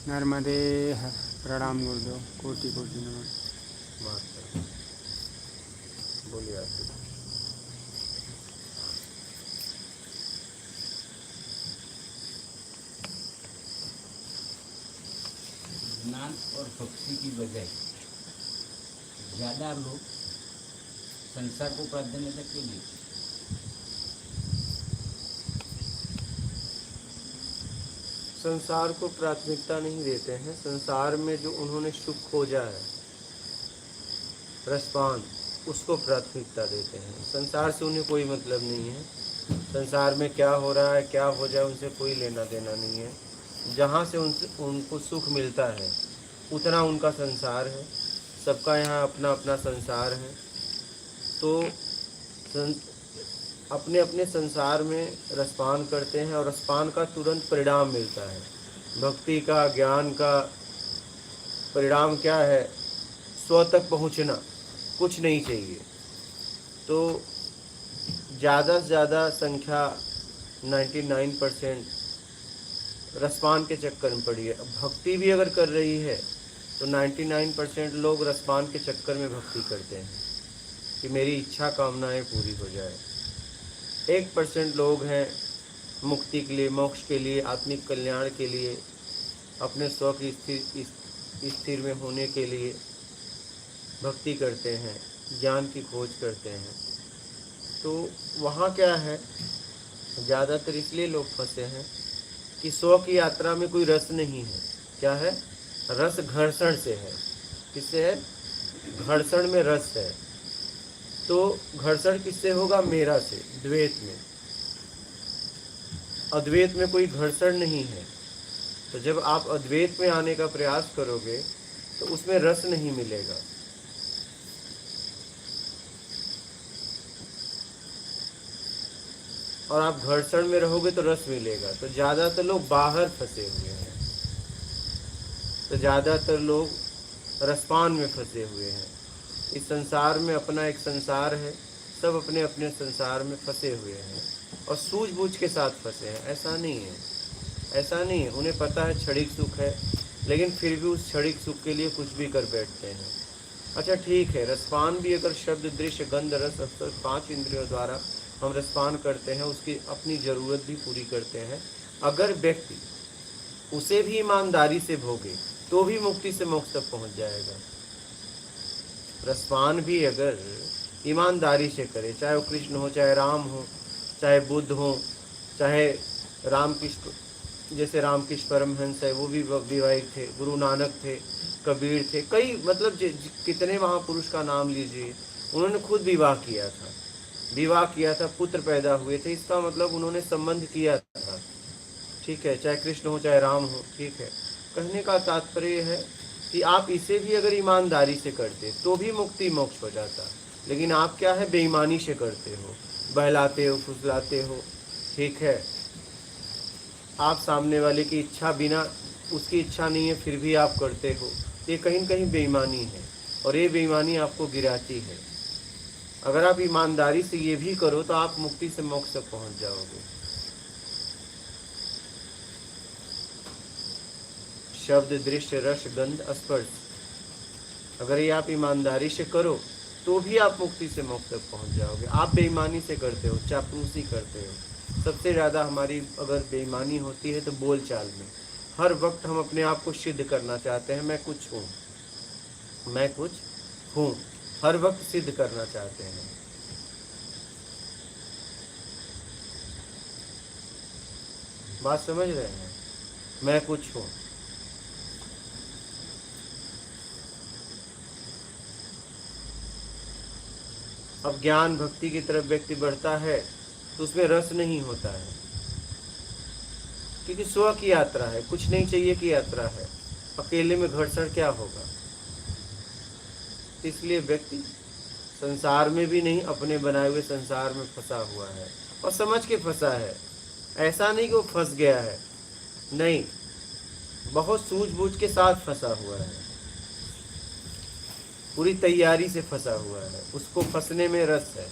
नर्मदे प्रणाम गुरुदेव, कोटि कोटि नमन। मास्टर बोलिए आप। ज्ञान और भक्ति की बजाय ज़्यादा लोग संसार को प्राधान्यता क्यों देते? संसार को प्राथमिकता नहीं देते हैं। संसार में जो उन्होंने सुख खोजा है, रसपान, उसको प्राथमिकता देते हैं। संसार से उन्हें कोई मतलब नहीं है। संसार में क्या हो रहा है, क्या हो जाए, उनसे कोई लेना देना नहीं है। जहाँ से उनको सुख मिलता है उतना उनका संसार है। सबका यहाँ अपना अपना संसार है। तो अपने अपने संसार में रसपान करते हैं और रसपान का तुरंत परिणाम मिलता है। भक्ति का, ज्ञान का परिणाम क्या है? स्व तक पहुँचना, कुछ नहीं चाहिए। तो ज़्यादा से ज़्यादा संख्या 99% रसपान के चक्कर में पड़ी है। भक्ति भी अगर कर रही है तो 99% लोग रसपान के चक्कर में भक्ति करते हैं कि मेरी इच्छा कामनाएं पूरी हो जाए। 1% लोग हैं मुक्ति के लिए, मोक्ष के लिए, आत्मिक कल्याण के लिए, अपने स्व की स्थिर में होने के लिए भक्ति करते हैं, ज्ञान की खोज करते हैं। तो वहाँ क्या है, ज़्यादातर इसलिए लोग फंसे हैं कि स्व की यात्रा में कोई रस नहीं है। क्या है? रस घर्षण से है। किससे है? घर्षण में रस है। तो घर्षण किससे होगा? मेरा से, द्वैत में। अद्वैत में कोई घर्षण नहीं है। तो जब आप अद्वैत में आने का प्रयास करोगे तो उसमें रस नहीं मिलेगा। और आप घर्षण में रहोगे तो रस मिलेगा। तो ज़्यादातर लोग बाहर फंसे हुए हैं। तो ज़्यादातर लोग रसपान में फंसे हुए हैं। इस संसार में अपना एक संसार है, सब अपने अपने संसार में फंसे हुए हैं और सूझबूझ के साथ फंसे हैं। ऐसा नहीं है, ऐसा नहीं है। उन्हें पता है क्षणिक सुख है, लेकिन फिर भी उस क्षणिक सुख के लिए कुछ भी कर बैठते हैं। अच्छा ठीक है, रसपान भी अगर शब्द, दृश्य, गंध, रस, स्पर्श 5 इंद्रियों द्वारा हम रसपान करते हैं, उसकी अपनी ज़रूरत भी पूरी करते हैं। अगर व्यक्ति उसे भी ईमानदारी से भोगे तो भी मुक्ति से मोक्ष तक पहुँच जाएगा। रसपान भी अगर ईमानदारी से करे, चाहे वो कृष्ण हो, चाहे राम हो, चाहे बुद्ध हो, चाहे रामकृष्ण, जैसे रामकृष्ण परमहंस है, वो भी विवाहित थे, गुरु नानक थे, कबीर थे, कई मतलब कितने महापुरुष का नाम लीजिए, उन्होंने खुद विवाह किया था। विवाह किया था, पुत्र पैदा हुए थे। इसका मतलब उन्होंने संबंध किया था। ठीक है, चाहे कृष्ण हो, चाहे राम हो। ठीक है, कहने का तात्पर्य है कि आप इसे भी अगर ईमानदारी से करते तो भी मुक्ति मोक्ष हो जाता। लेकिन आप क्या है, बेईमानी से करते हो, बहलाते हो, फुसलाते हो। ठीक है, आप सामने वाले की इच्छा, बिना उसकी इच्छा नहीं है फिर भी आप करते हो। ये कहीं न कहीं बेईमानी है और ये बेईमानी आपको गिराती है। अगर आप ईमानदारी से ये भी करो तो आप मुक्ति से मोक्ष तक पहुंच जाओगे। शब्द, दृश्य, रस, गंध, स्पर्श, अगर ये आप ईमानदारी से करो तो भी आप मुक्ति से मोक्ष तक पहुंच जाओगे। आप बेईमानी से करते हो, चापलूसी करते हो। सबसे ज़्यादा हमारी अगर बेईमानी होती है तो बोलचाल में। हर वक्त हम अपने आप को सिद्ध करना चाहते हैं, मैं कुछ हूँ, मैं कुछ हूँ, हर वक्त सिद्ध करना चाहते हैं। बात समझ रहे हैं? मैं कुछ हूँ। अब ज्ञान भक्ति की तरफ व्यक्ति बढ़ता है तो उसमें रस नहीं होता है, क्योंकि स्व की यात्रा है, कुछ नहीं चाहिए की यात्रा है। अकेले में घर्षण क्या होगा? इसलिए व्यक्ति संसार में भी नहीं, अपने बनाए हुए संसार में फंसा हुआ है और समझ के फंसा है। ऐसा नहीं कि वो फंस गया है, नहीं, बहुत सूझबूझ के साथ फंसा हुआ है, पूरी तैयारी से फंसा हुआ है। उसको फंसने में रस है,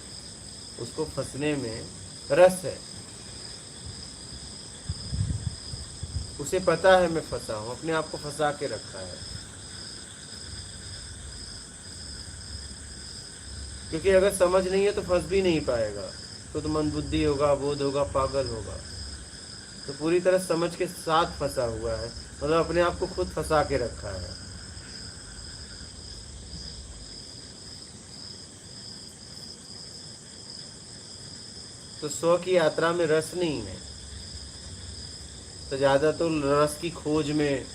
उसको फंसने में रस है। उसे इसे पता है मैं फंसा हूं, अपने आप को फंसा के रखा है। क्योंकि अगर समझ नहीं है तो फंस भी नहीं पाएगा, तो मंदबुद्धि होगा, बोध होगा, पागल होगा। तो पूरी तरह समझ के साथ फंसा हुआ है, मतलब अपने आप को खुद फंसा के रखा है। तो स्व की यात्रा में रस नहीं है, तो ज्यादा तो रस की खोज में,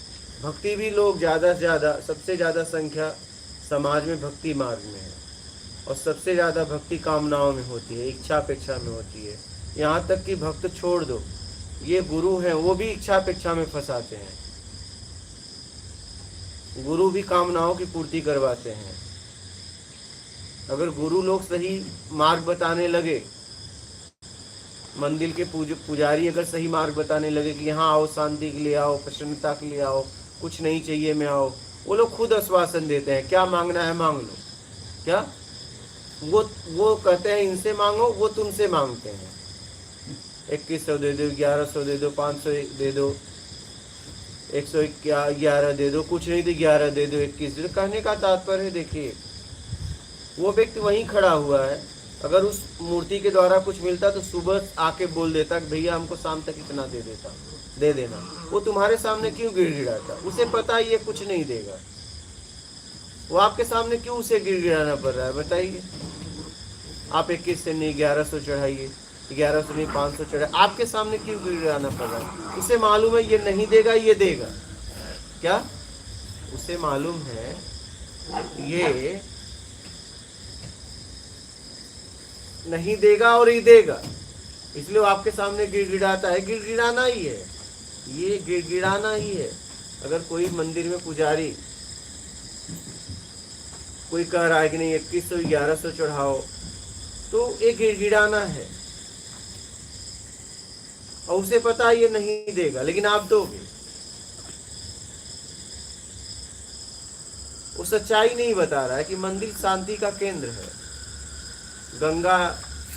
भक्ति भी लोग ज्यादा से ज्यादा, सबसे ज्यादा संख्या समाज में भक्ति मार्ग में है, और सबसे ज्यादा भक्ति कामनाओं में होती है, इच्छा अपेक्षा में होती है। यहाँ तक कि भक्त छोड़ दो, ये गुरु हैं वो भी इच्छा अपेक्षा में फंसाते हैं। गुरु भी कामनाओं की पूर्ति करवाते हैं। अगर गुरु लोग सही मार्ग बताने लगे, मंदिर के पुजारी अगर सही मार्ग बताने लगे कि यहाँ आओ, शांति के लिए आओ, प्रसन्नता के लिए आओ, कुछ नहीं चाहिए मैं आओ, वो लोग खुद आश्वासन देते हैं, क्या मांगना है मांग लो। क्या वो कहते हैं इनसे मांगो, वो तुमसे मांगते हैं। 2100 दे दो, 1100 दे दो, 500 दे दो, 111 दे दो, कुछ नहीं तो 11 दे दो, 21 दे दो। कहने का तात्पर्य है, देखिए वो व्यक्ति वहीं खड़ा हुआ है, अगर उस मूर्ति के द्वारा कुछ मिलता तो सुबह आके बोल देता कि भैया हमको शाम तक इतना दे देना। वो तुम्हारे सामने क्यों गिड़गिड़ाता? उसे पता ही ये कुछ नहीं देगा, वो आपके सामने क्यों उसे गिड़गिड़ाना पड़ रहा है बताइए? आप 21 से नहीं 1100 चढ़ाइए, 1100 नहीं 500 चढ़ाइए, आपके सामने क्यों गिड़गिड़ाना पड़ रहा है? उसे मालूम है ये नहीं देगा, ये देगा। क्या उसे मालूम है ये नहीं देगा और ये देगा, इसलिए वो आपके सामने गिड़गिड़ाता है। गिड़गिड़ाना ही है, ये गिड़गिड़ाना ही है। अगर कोई मंदिर में पुजारी कोई कह रहा है कि नहीं 2100 1100 चढ़ाओ, तो ये गिड़गिड़ाना है, और उसे पता है ये नहीं देगा, लेकिन आप दोगे। वो सच्चाई नहीं बता रहा है कि मंदिर शांति का केंद्र है। गंगा,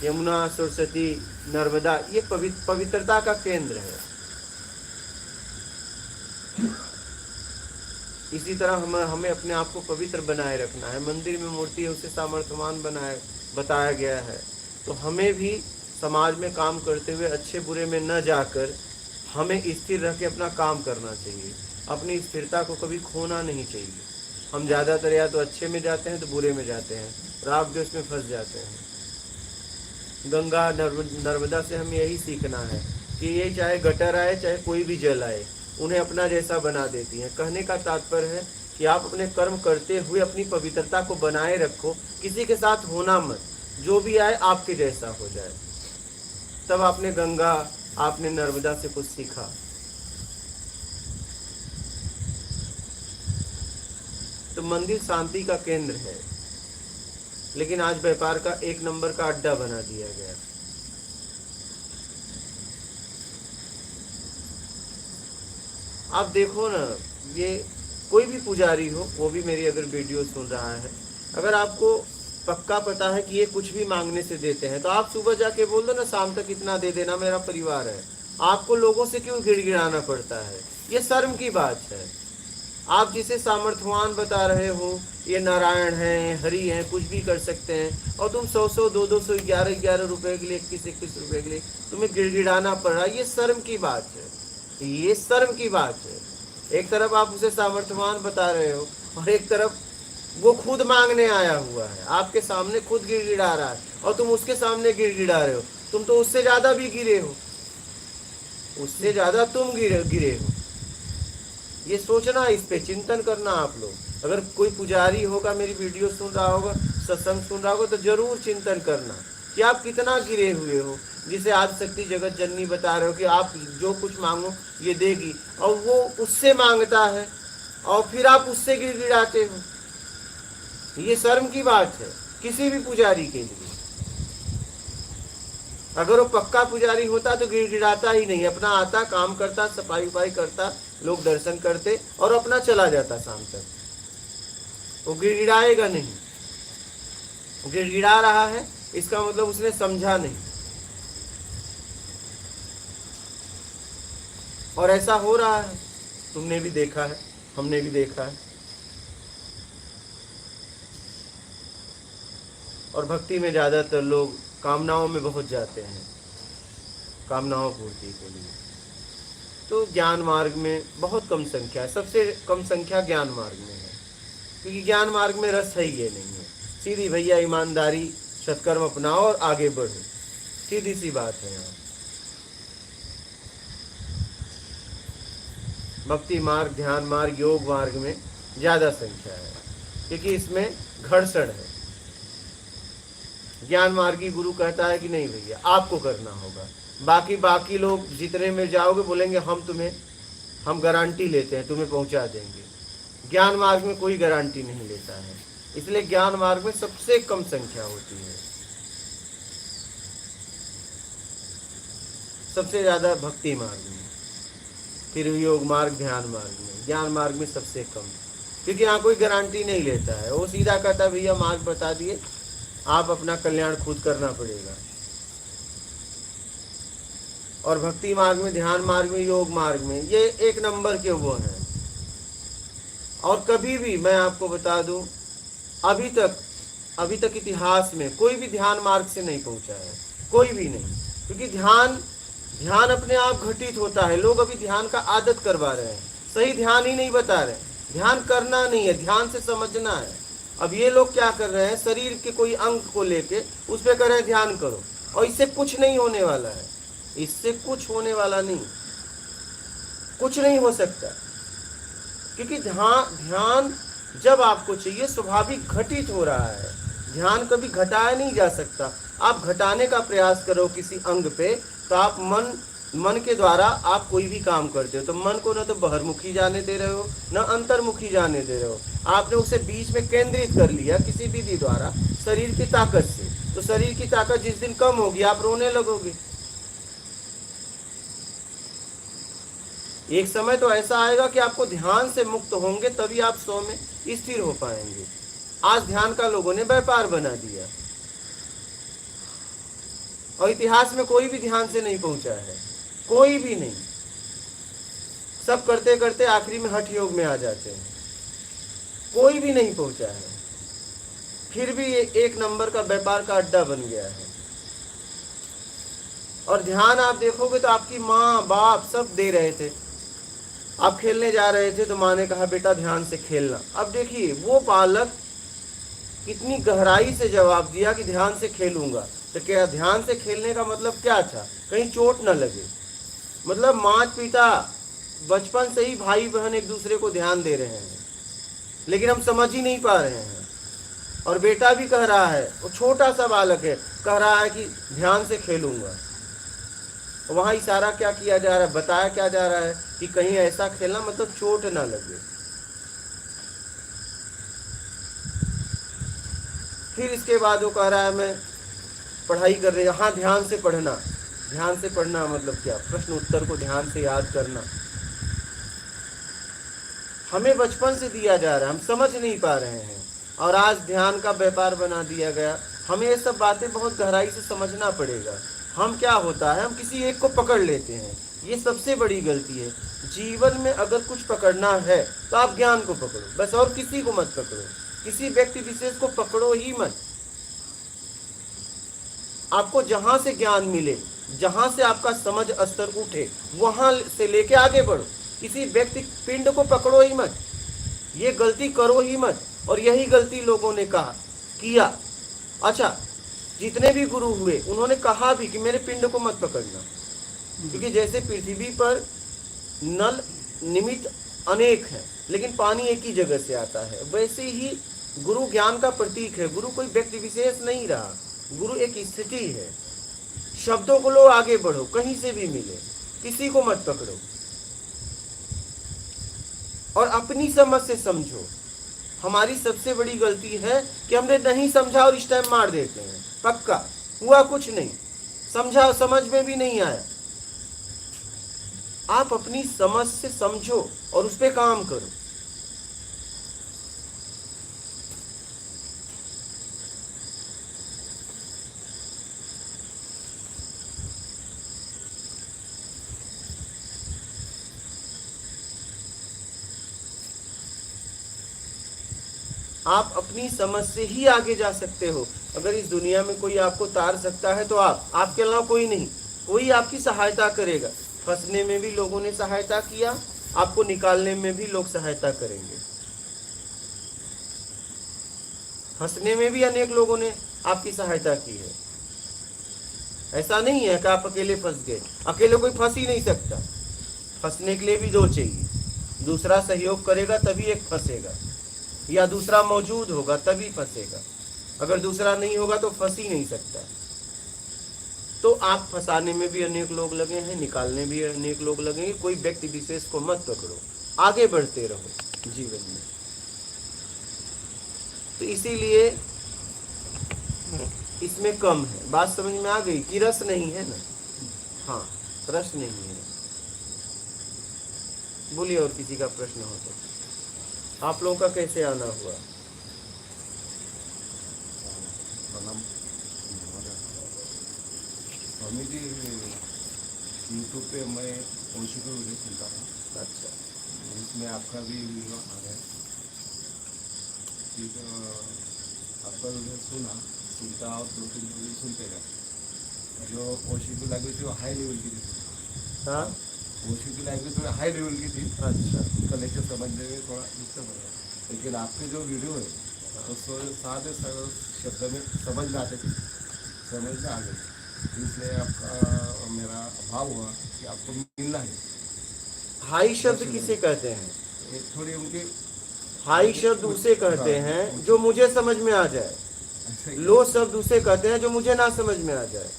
यमुना, सरस्वती, नर्मदा ये पवित्रता का केंद्र है। इसी तरह हमें अपने आप को पवित्र बनाए रखना है। मंदिर में मूर्ति है, उसे सामर्थ्यवान बताया गया है। तो हमें भी समाज में काम करते हुए अच्छे बुरे में न जाकर हमें स्थिर रह के अपना काम करना चाहिए। अपनी स्थिरता को कभी खोना नहीं चाहिए। हम ज़्यादातर या तो अच्छे में जाते हैं तो बुरे में जाते हैं, राग द्वेष में फंस जाते हैं। गंगा नर्मदा से हमें यही सीखना है कि ये चाहे गटर आए चाहे कोई भी जल आए, उन्हें अपना जैसा बना देती हैं। कहने का तात्पर्य है कि आप अपने कर्म करते हुए अपनी पवित्रता को बनाए रखो, किसी के साथ होना मत, जो भी आए आपके जैसा हो जाए। तब आपने गंगा, आपने नर्मदा से कुछ सीखा। तो मंदिर शांति का केंद्र है, लेकिन आज व्यापार का 1 नंबर का अड्डा बना दिया गया। आप देखो ना, ये कोई भी पुजारी हो, वो भी मेरी अगर वीडियो सुन रहा है, अगर आपको पक्का पता है कि ये कुछ भी मांगने से देते हैं, तो आप सुबह जाके बोल दो ना शाम तक इतना दे देना, मेरा परिवार है। आपको लोगों से क्यों गिड़गिड़ाना पड़ता है? ये शर्म की बात है। आप जिसे सामर्थ्यवान बता रहे हो, ये नारायण हैं, हरि हैं, कुछ भी कर सकते हैं, और तुम 100 200 11 रुपए के लिए, 21 रुपए के लिए तुम्हें गिड़गिड़ाना पड़ रहा है। ये शर्म की बात है, ये शर्म की बात है। एक तरफ आप उसे सामर्थ्यवान बता रहे हो, और एक तरफ वो खुद मांगने आया हुआ है, आपके सामने खुद गिड़गिड़ा रहा है, और तुम उसके सामने गिड़गिड़ा रहे हो। तुम तो उससे ज्यादा भी गिरे हो, उससे ज्यादा तुम गिरे हो। ये सोचना, इस पे चिंतन करना आप लोग। अगर कोई पुजारी होगा, मेरी वीडियो सुन रहा होगा, सत्संग सुन रहा होगा, तो जरूर चिंतन करना कि आप कितना गिरे हुए हो। जिसे आदिशक्ति जगत जननी बता रहे हो कि आप जो कुछ मांगो ये देगी, और वो उससे मांगता है और फिर आप उससे गिड़गिड़ाते हो। ये शर्म की बात है किसी भी पुजारी के लिए। अगर वो पक्का पुजारी होता तो गिड़गिड़ाता ही नहीं, अपना आता, काम करता, सफाई उफाई करता, लोग दर्शन करते और अपना चला जाता शाम तक। वो गिड़गिड़ाएगा नहीं। गिड़गिड़ा रहा है इसका मतलब उसने समझा नहीं। और ऐसा हो रहा है, तुमने भी देखा है, हमने भी देखा है। और भक्ति में ज़्यादातर लोग कामनाओं में बहुत जाते हैं, कामनाओं पूर्ति के लिए। तो ज्ञान मार्ग में बहुत कम संख्या है, सबसे कम संख्या ज्ञान मार्ग में है, क्योंकि ज्ञान मार्ग में रस है ही ये नहीं है। सीधी भैया ईमानदारी, सत्कर्म अपनाओ और आगे बढ़ो, सीधी सी बात है। यहाँ भक्ति मार्ग, ध्यान मार्ग, योग मार्ग में ज़्यादा संख्या है, क्योंकि इसमें घर्षण है। ज्ञान मार्गी गुरु कहता है कि नहीं भैया आपको करना होगा, बाकी लोग जितने में जाओगे बोलेंगे हम गारंटी लेते हैं, तुम्हें पहुंचा देंगे। ज्ञान मार्ग में कोई गारंटी नहीं लेता है, इसलिए ज्ञान मार्ग में सबसे कम संख्या होती है। सबसे ज़्यादा भक्ति मार्ग में, फिर योग मार्ग, ध्यान मार्ग में। ज्ञान मार्ग में सबसे कम, क्योंकि यहाँ कोई गारंटी नहीं लेता है। वो सीधा कहता है भैया मार्ग बता दिए, आप अपना कल्याण खुद करना पड़ेगा। और भक्ति मार्ग में, ध्यान मार्ग में, योग मार्ग में ये एक नंबर के वो हैं। और कभी भी मैं आपको बता दूं, अभी तक इतिहास में कोई भी ध्यान मार्ग से नहीं पहुंचा है, कोई भी नहीं। क्योंकि ध्यान अपने आप घटित होता है। लोग अभी ध्यान का आदत करवा रहे हैं, सही ध्यान ही नहीं बता रहे। ध्यान करना नहीं है, ध्यान से समझना है। अब ये लोग क्या कर रहे हैं, शरीर के कोई अंग को लेके उस पर कह रहे हैं ध्यान करो, और इससे कुछ नहीं होने वाला है। इससे कुछ होने वाला नहीं, कुछ नहीं हो सकता, क्योंकि ध्यान जब आपको चाहिए स्वाभाविक घटित हो रहा है। ध्यान कभी घटाया नहीं जा सकता। आप घटाने का प्रयास करो किसी अंग पे, तो आप मन के द्वारा आप कोई भी काम करते हो, तो मन को न तो बहिर्मुखी जाने दे रहे हो, न अंतर्मुखी जाने दे रहे हो। आपने उसे बीच में केंद्रित कर लिया किसी विधि द्वारा, शरीर की ताकत से। तो शरीर की ताकत जिस दिन कम होगी आप रोने लगोगे। एक समय तो ऐसा आएगा कि आपको ध्यान से मुक्त होंगे, तभी आप 100 में स्थिर हो पाएंगे। आज ध्यान का लोगों ने व्यापार बना दिया, और इतिहास में कोई भी ध्यान से नहीं पहुंचा है, कोई भी नहीं। सब करते करते आखिरी में हठ योग में आ जाते हैं, कोई भी नहीं पहुंचा है। फिर भी ये एक नंबर का व्यापार का अड्डा बन गया है। और ध्यान आप देखोगे तो आपकी माँ बाप सब दे रहे थे। आप खेलने जा रहे थे तो माँ ने कहा बेटा ध्यान से खेलना। अब देखिए वो बालक कितनी गहराई से जवाब दिया कि ध्यान से खेलूंगा। तो क्या ध्यान से खेलने का मतलब क्या था, कहीं चोट न लगे। मतलब माता पिता बचपन से ही भाई बहन एक दूसरे को ध्यान दे रहे हैं, लेकिन हम समझ ही नहीं पा रहे हैं। और बेटा भी कह रहा है, वो छोटा सा बालक है, कह रहा है कि ध्यान से खेलूंगा। वहां इशारा क्या किया जा रहा है, बताया क्या जा रहा है कि कहीं ऐसा खेलना मतलब चोट ना लगे। फिर इसके बाद वो कह रहा है मैं पढ़ाई कर रही। हाँ, ध्यान से पढ़ना। ध्यान से पढ़ना मतलब क्या, प्रश्न उत्तर को ध्यान से याद करना। हमें बचपन से दिया जा रहा है, हम समझ नहीं पा रहे हैं, और आज ध्यान का व्यापार बना दिया गया। हमें ये सब बातें बहुत गहराई से समझना पड़ेगा। हम क्या होता है, हम किसी एक को पकड़ लेते हैं, ये सबसे बड़ी गलती है। जीवन में अगर कुछ पकड़ना है तो आप ज्ञान को पकड़ो बस, और किसी को मत पकड़ो, किसी व्यक्ति विशेष को पकड़ो ही मत। आपको जहां से ज्ञान मिले, जहां से आपका समझ स्तर उठे, वहां से लेके आगे बढ़ो। किसी व्यक्ति पिंड को पकड़ो ही मत, ये गलती करो ही मत। और यही गलती लोगों ने किया। अच्छा, जितने भी गुरु हुए उन्होंने कहा भी कि मेरे पिंड को मत पकड़ना, क्योंकि जैसे पृथ्वी पर नल निमित्त अनेक हैं, लेकिन पानी एक ही जगह से आता है, वैसे ही गुरु ज्ञान का प्रतीक है। गुरु कोई व्यक्ति विशेष नहीं रहा, गुरु एक स्थिति है। शब्दों को लो, आगे बढ़ो, कहीं से भी मिले, किसी को मत पकड़ो, और अपनी समझ से समझो। हमारी सबसे बड़ी गलती है कि हमने नहीं समझा और इस टाइम मार देते हैं। पक्का हुआ कुछ नहीं, समझा, समझ में भी नहीं आया। आप अपनी समझ से समझो और उस पर काम करो। आप अपनी समझ से ही आगे जा सकते हो। अगर इस दुनिया में कोई आपको तार सकता है तो आपके अलावा कोई नहीं, कोई आपकी सहायता करेगा। फंसने में भी लोगों ने सहायता किया, आपको निकालने में भी लोग सहायता करेंगे। फंसने में भी अनेक लोगों ने आपकी सहायता की है। ऐसा नहीं है कि आप अकेले फंस गए, अकेले कोई फंस ही नहीं सकता। फंसने के लिए भी दो चाहिए, दूसरा सहयोग करेगा तभी एक फंसेगा, या दूसरा मौजूद होगा तभी फंसेगा। अगर दूसरा नहीं होगा तो फंस ही नहीं सकता। तो आप फंसाने में भी अनेक लोग लगे हैं, निकालने भी अनेक लोग लगेंगे। कोई व्यक्ति विशेष को मत पकड़ो, आगे बढ़ते रहो जीवन में। तो इसीलिए इसमें कम है। बात समझ में आ गई कि रस नहीं है ना? हाँ, रस नहीं है। बोलिए, और किसी का प्रश्न हो तो। आप लोगों का कैसे आना हुआ? स्वामी जी, यूट्यूब पे मैं ओशो का वीडियो सुनता था। अच्छा, उसमें आपका भी वीडियो आ गया। ठीक है, आपका वीडियो सुनता और 2-3 वीडियो सुनते गए। जो ओशो की लैंग्वेज थी वो हाई लेवल की थी। हाँ, ओशो की लैंग्वेज थोड़ी हाई लेवल की थी। अच्छा, उसका लेक्चर समझने में थोड़ा डिस्टर्ब हो गया। लेकिन आपके जो वीडियो है तो सादे सरल शब्द में समझ में आते थे, समझ में आ गए। इसलिए आपका मेरा भाव हुआ कि आपको मिलना है। हाई शब्द किसे कहते हैं? थोड़ी उनकी हाई शब्द उसे कहते हैं जो मुझे समझ में आ जाए। लो शब्द उसे कहते हैं जो मुझे ना समझ में आ जाए।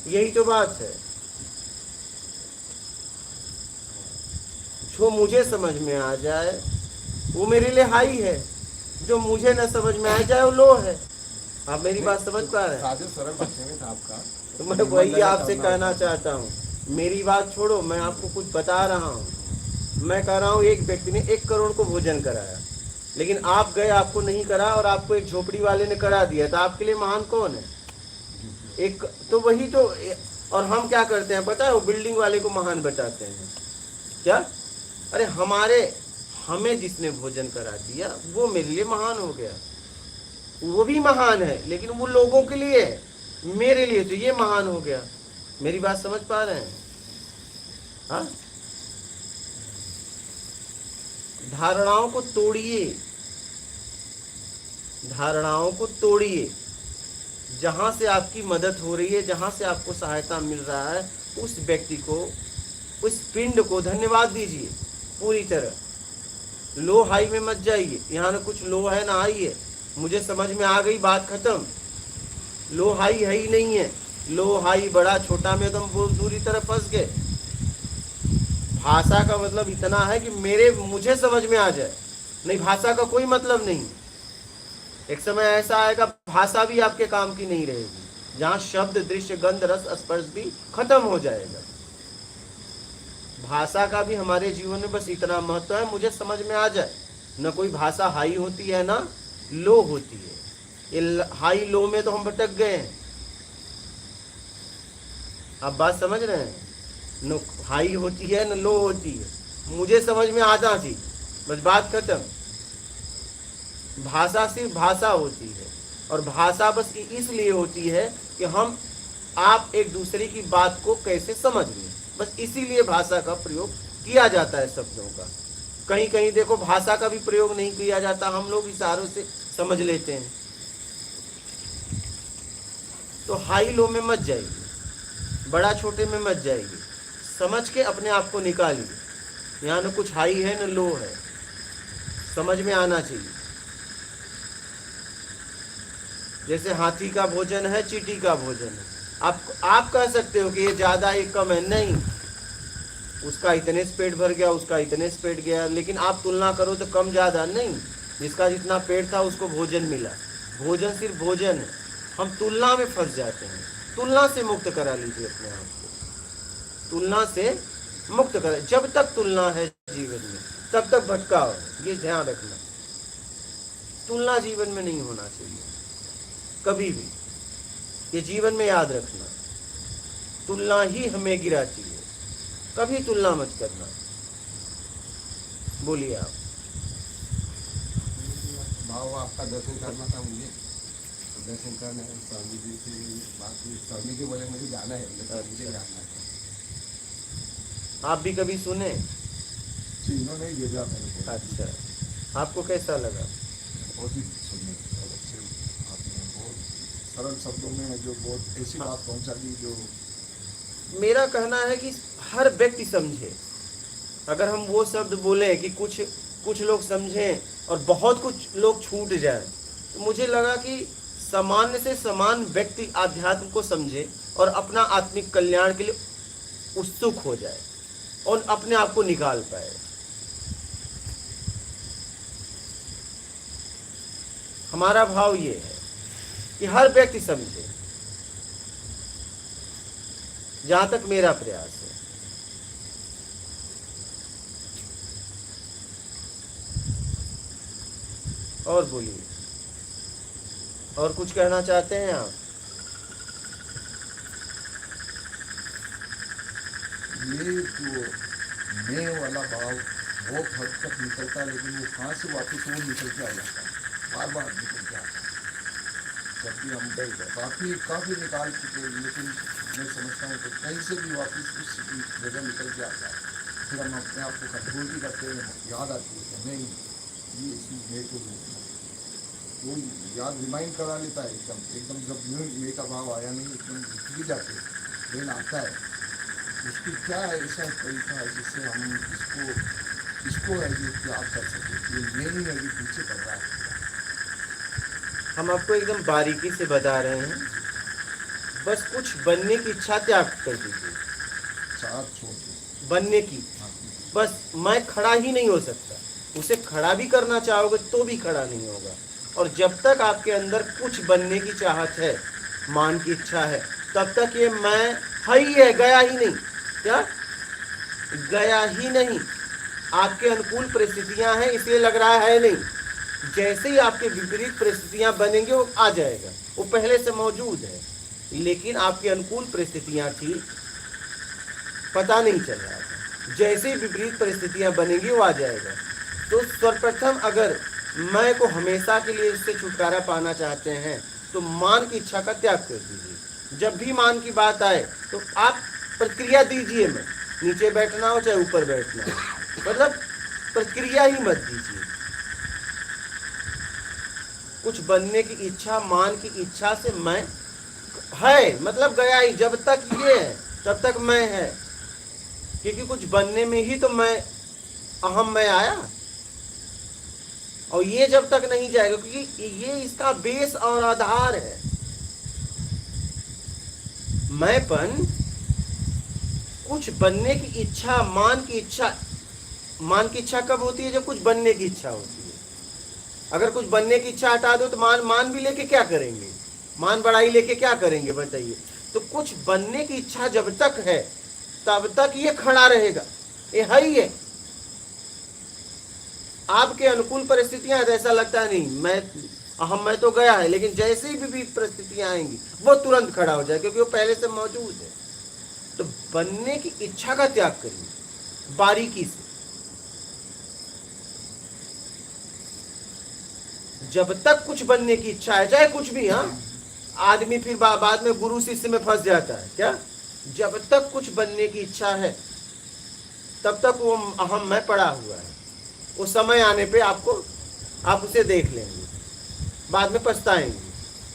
यही तो बात है। जो मुझे समझ में आ जाए वो मेरे लिए हाई है, जो मुझे ना समझ में आ जाए वो लो है। आप मेरी बात समझ पा रहे हैं? सादे सरल भाषा में था आपका। तो मैं वही आपसे कहना चाहता हूँ। मेरी बात छोड़ो, मैं आपको कुछ बता रहा हूँ। मैं कह रहा हूँ एक व्यक्ति ने 1 करोड़ को भोजन कराया, लेकिन आप गए, आपको नहीं करा और आपको एक झोपड़ी वाले ने करा दिया, तो आपके लिए महान कौन है? एक तो वही तो। और हम क्या करते हैं पता है? वो बिल्डिंग वाले को महान बताते हैं। क्या? अरे हमें जिसने भोजन करा दिया वो मेरे लिए महान हो गया। वो भी महान है, लेकिन वो लोगों के लिए है, मेरे लिए तो ये महान हो गया। मेरी बात समझ पा रहे हैं? हाँ, धारणाओं को तोड़िए, धारणाओं को तोड़िए। जहां से आपकी मदद हो रही है, जहां से आपको सहायता मिल रहा है, उस व्यक्ति को, उस पिंड को धन्यवाद दीजिए पूरी तरह। लो हाई में मत जाइए। यहाँ ना कुछ लो है ना हाई है। मुझे समझ में आ गई, बात खत्म। लो हाई है ही नहीं है। लो हाई बड़ा छोटा में तुम बहुत दूरी तरफ फंस गए। भाषा का मतलब इतना है कि मुझे समझ में आ जाए, नहीं भाषा का कोई मतलब नहीं। एक समय ऐसा आएगा भाषा भी आपके काम की नहीं रहेगी, जहां शब्द, दृश्य, गंध, रस, स्पर्श भी खत्म हो जाएगा। भाषा का भी हमारे जीवन में बस इतना महत्व है, मुझे समझ में आ जाए। न कोई भाषा हाई होती है ना लो होती है। ये हाई लो में तो हम भटक गए हैं। आप बात समझ रहे हैं? न हाई होती है न लो होती है। मुझे समझ में आता थी, बस बात खत्म। भाषा सिर्फ भाषा होती है, और भाषा बस इसलिए होती है कि आप एक दूसरे की बात को कैसे समझ लें। बस इसीलिए भाषा का प्रयोग किया जाता है शब्दों का। कहीं कहीं देखो भाषा का भी प्रयोग नहीं किया जाता, हम लोग इशारों से समझ लेते हैं। तो हाई लो में मत जाइए, बड़ा छोटे में मत जाइए। समझ के अपने आप को निकालिए। यहाँ न कुछ हाई है न लो है, समझ में आना चाहिए। जैसे हाथी का भोजन है, चींटी का भोजन है। आप कह सकते हो कि ये ज्यादा ये कम है, नहीं। उसका इतने से पेट भर गया, उसका इतने से पेट गया, लेकिन आप तुलना करो तो कम ज्यादा नहीं। जिसका जितना पेट था उसको भोजन मिला। भोजन सिर्फ भोजन है। हम तुलना में फंस जाते हैं। तुलना से मुक्त करा लीजिए अपने आप को। तुलना से मुक्त करें। जब तक तुलना है जीवन में तब तक भटकाव है, ये ध्यान रखना। तुलना जीवन में नहीं होना चाहिए कभी भी, ये जीवन में याद रखना। तुलना ही हमें गिराती है, कभी तुलना मत करना। बोलिए आप। भाव भाव आपका दर्शन करना था मुझे, तो दर्शन करना है स्वामी जी से। बाकी स्वामी जी बोले मुझे जाना है, मुझे जाना है। आप भी कभी सुने? जी, इन्होंने ही भेजा मेरे को। अच्छा, आपको कैसा लगा? बहुत ही सुंदर और अच्छे आपने बहुत सरल शब्दों में जो बहुत ऐसी बात पहुंचा दी जो मेरा कहना है कि हर व्यक्ति समझे। अगर हम वो शब्द बोलें कि कुछ लोग समझें और बहुत कुछ लोग छूट जाए, तो मुझे लगा कि सामान्य से समान व्यक्ति आध्यात्म को समझे और अपना आत्मिक कल्याण के लिए उत्सुक हो जाए और अपने आप को निकाल पाए। हमारा भाव ये है कि हर व्यक्ति समझे, जहां तक मेरा प्रयास है। और बोलिए, और कुछ कहना चाहते हैं आप? ये जो मैं वाला भाव बहुत हद तक निकलता है, लेकिन वो कहाँ से वापस वो निकल के आ जाता है, बार बार निकल के आता है। जब भी हम काफ़ी निकाल चुके हैं, लेकिन मैं समझता हूँ कि कहीं से भी वापस उस जगह निकल के आता है। फिर हम अपने आप को कंट्रोल भी करते हैं, याद आती है कि नहीं ये इसमें मैं को वो याद रिमाइंड करा लेता है एकदम जब मैं का भाव आया नहीं, एकदम भी जाते लेकिन आता है। उसकी क्या है ऐसा तरीका है जिससे हम इसको है जो त्याग कर सके, ये नहीं है कि पीछे पड़ रहा है। हम आपको एकदम बारीकी से बता रहे हैं, बस कुछ बनने की इच्छा त्याग कर दीजिए। साथ छोड़ दो। बनने की, बस मैं खड़ा ही नहीं हो सकता, उसे खड़ा भी करना चाहोगे तो भी खड़ा नहीं होगा। और जब तक आपके अंदर कुछ बनने की चाहत है, मान की इच्छा है, तब तक ये मैं है ही है, गया ही नहीं। क्या गया ही नहीं? आपके अनुकूल परिस्थितियां हैं इसलिए लग रहा है नहीं। जैसे ही आपके विपरीत परिस्थितियां बनेंगे वो आ जाएगा, वो पहले से मौजूद है, लेकिन आपके अनुकूल परिस्थितियां थी, पता नहीं चल रहा था। जैसे ही विपरीत परिस्थितियां बनेंगी वो आ जाएगा। तो सर्वप्रथम अगर मैं को हमेशा के लिए इससे छुटकारा पाना चाहते हैं तो मान की इच्छा का त्याग कर दीजिए। जब भी मान की बात आए तो आप प्रक्रिया दीजिए, मैं नीचे बैठना हो चाहे ऊपर बैठना हो, मतलब प्रक्रिया ही मत दीजिए। कुछ बनने की इच्छा, मान की इच्छा से मैं है मतलब गया ही। जब तक ये है तब तक मैं है, क्योंकि कुछ बनने में ही तो मैं अहम मैं आया। और ये जब तक नहीं जाएगा, क्योंकि ये इसका बेस और आधार है। मैंपन कुछ बनने की इच्छा, मान की इच्छा। मान की इच्छा कब होती है? जब कुछ बनने की इच्छा होती है। अगर कुछ बनने की इच्छा हटा दो तो मान भी लेके क्या करेंगे? मान बढ़ाई लेके क्या करेंगे बताइए? तो कुछ बनने की इच्छा जब तक है तब तक ये खड़ा रहेगा, ये है ही है। आपके अनुकूल परिस्थितियां ऐसा लगता है नहीं मैं तो गया है, लेकिन जैसे ही भी परिस्थितियां आएंगी वो तुरंत खड़ा हो जाए, क्योंकि वो पहले से मौजूद है। तो बनने की इच्छा का त्याग करिए बारीकी से। जब तक कुछ बनने की इच्छा है, चाहे कुछ भी, हाँ, आदमी फिर बाद में गुरु शिष्य में फंस जाता है। क्या? जब तक कुछ बनने की इच्छा है तब तक वो अहम मैं पड़ा हुआ है। उस समय आने पे आप उसे देख लेंगे, बाद में पछताएंगे।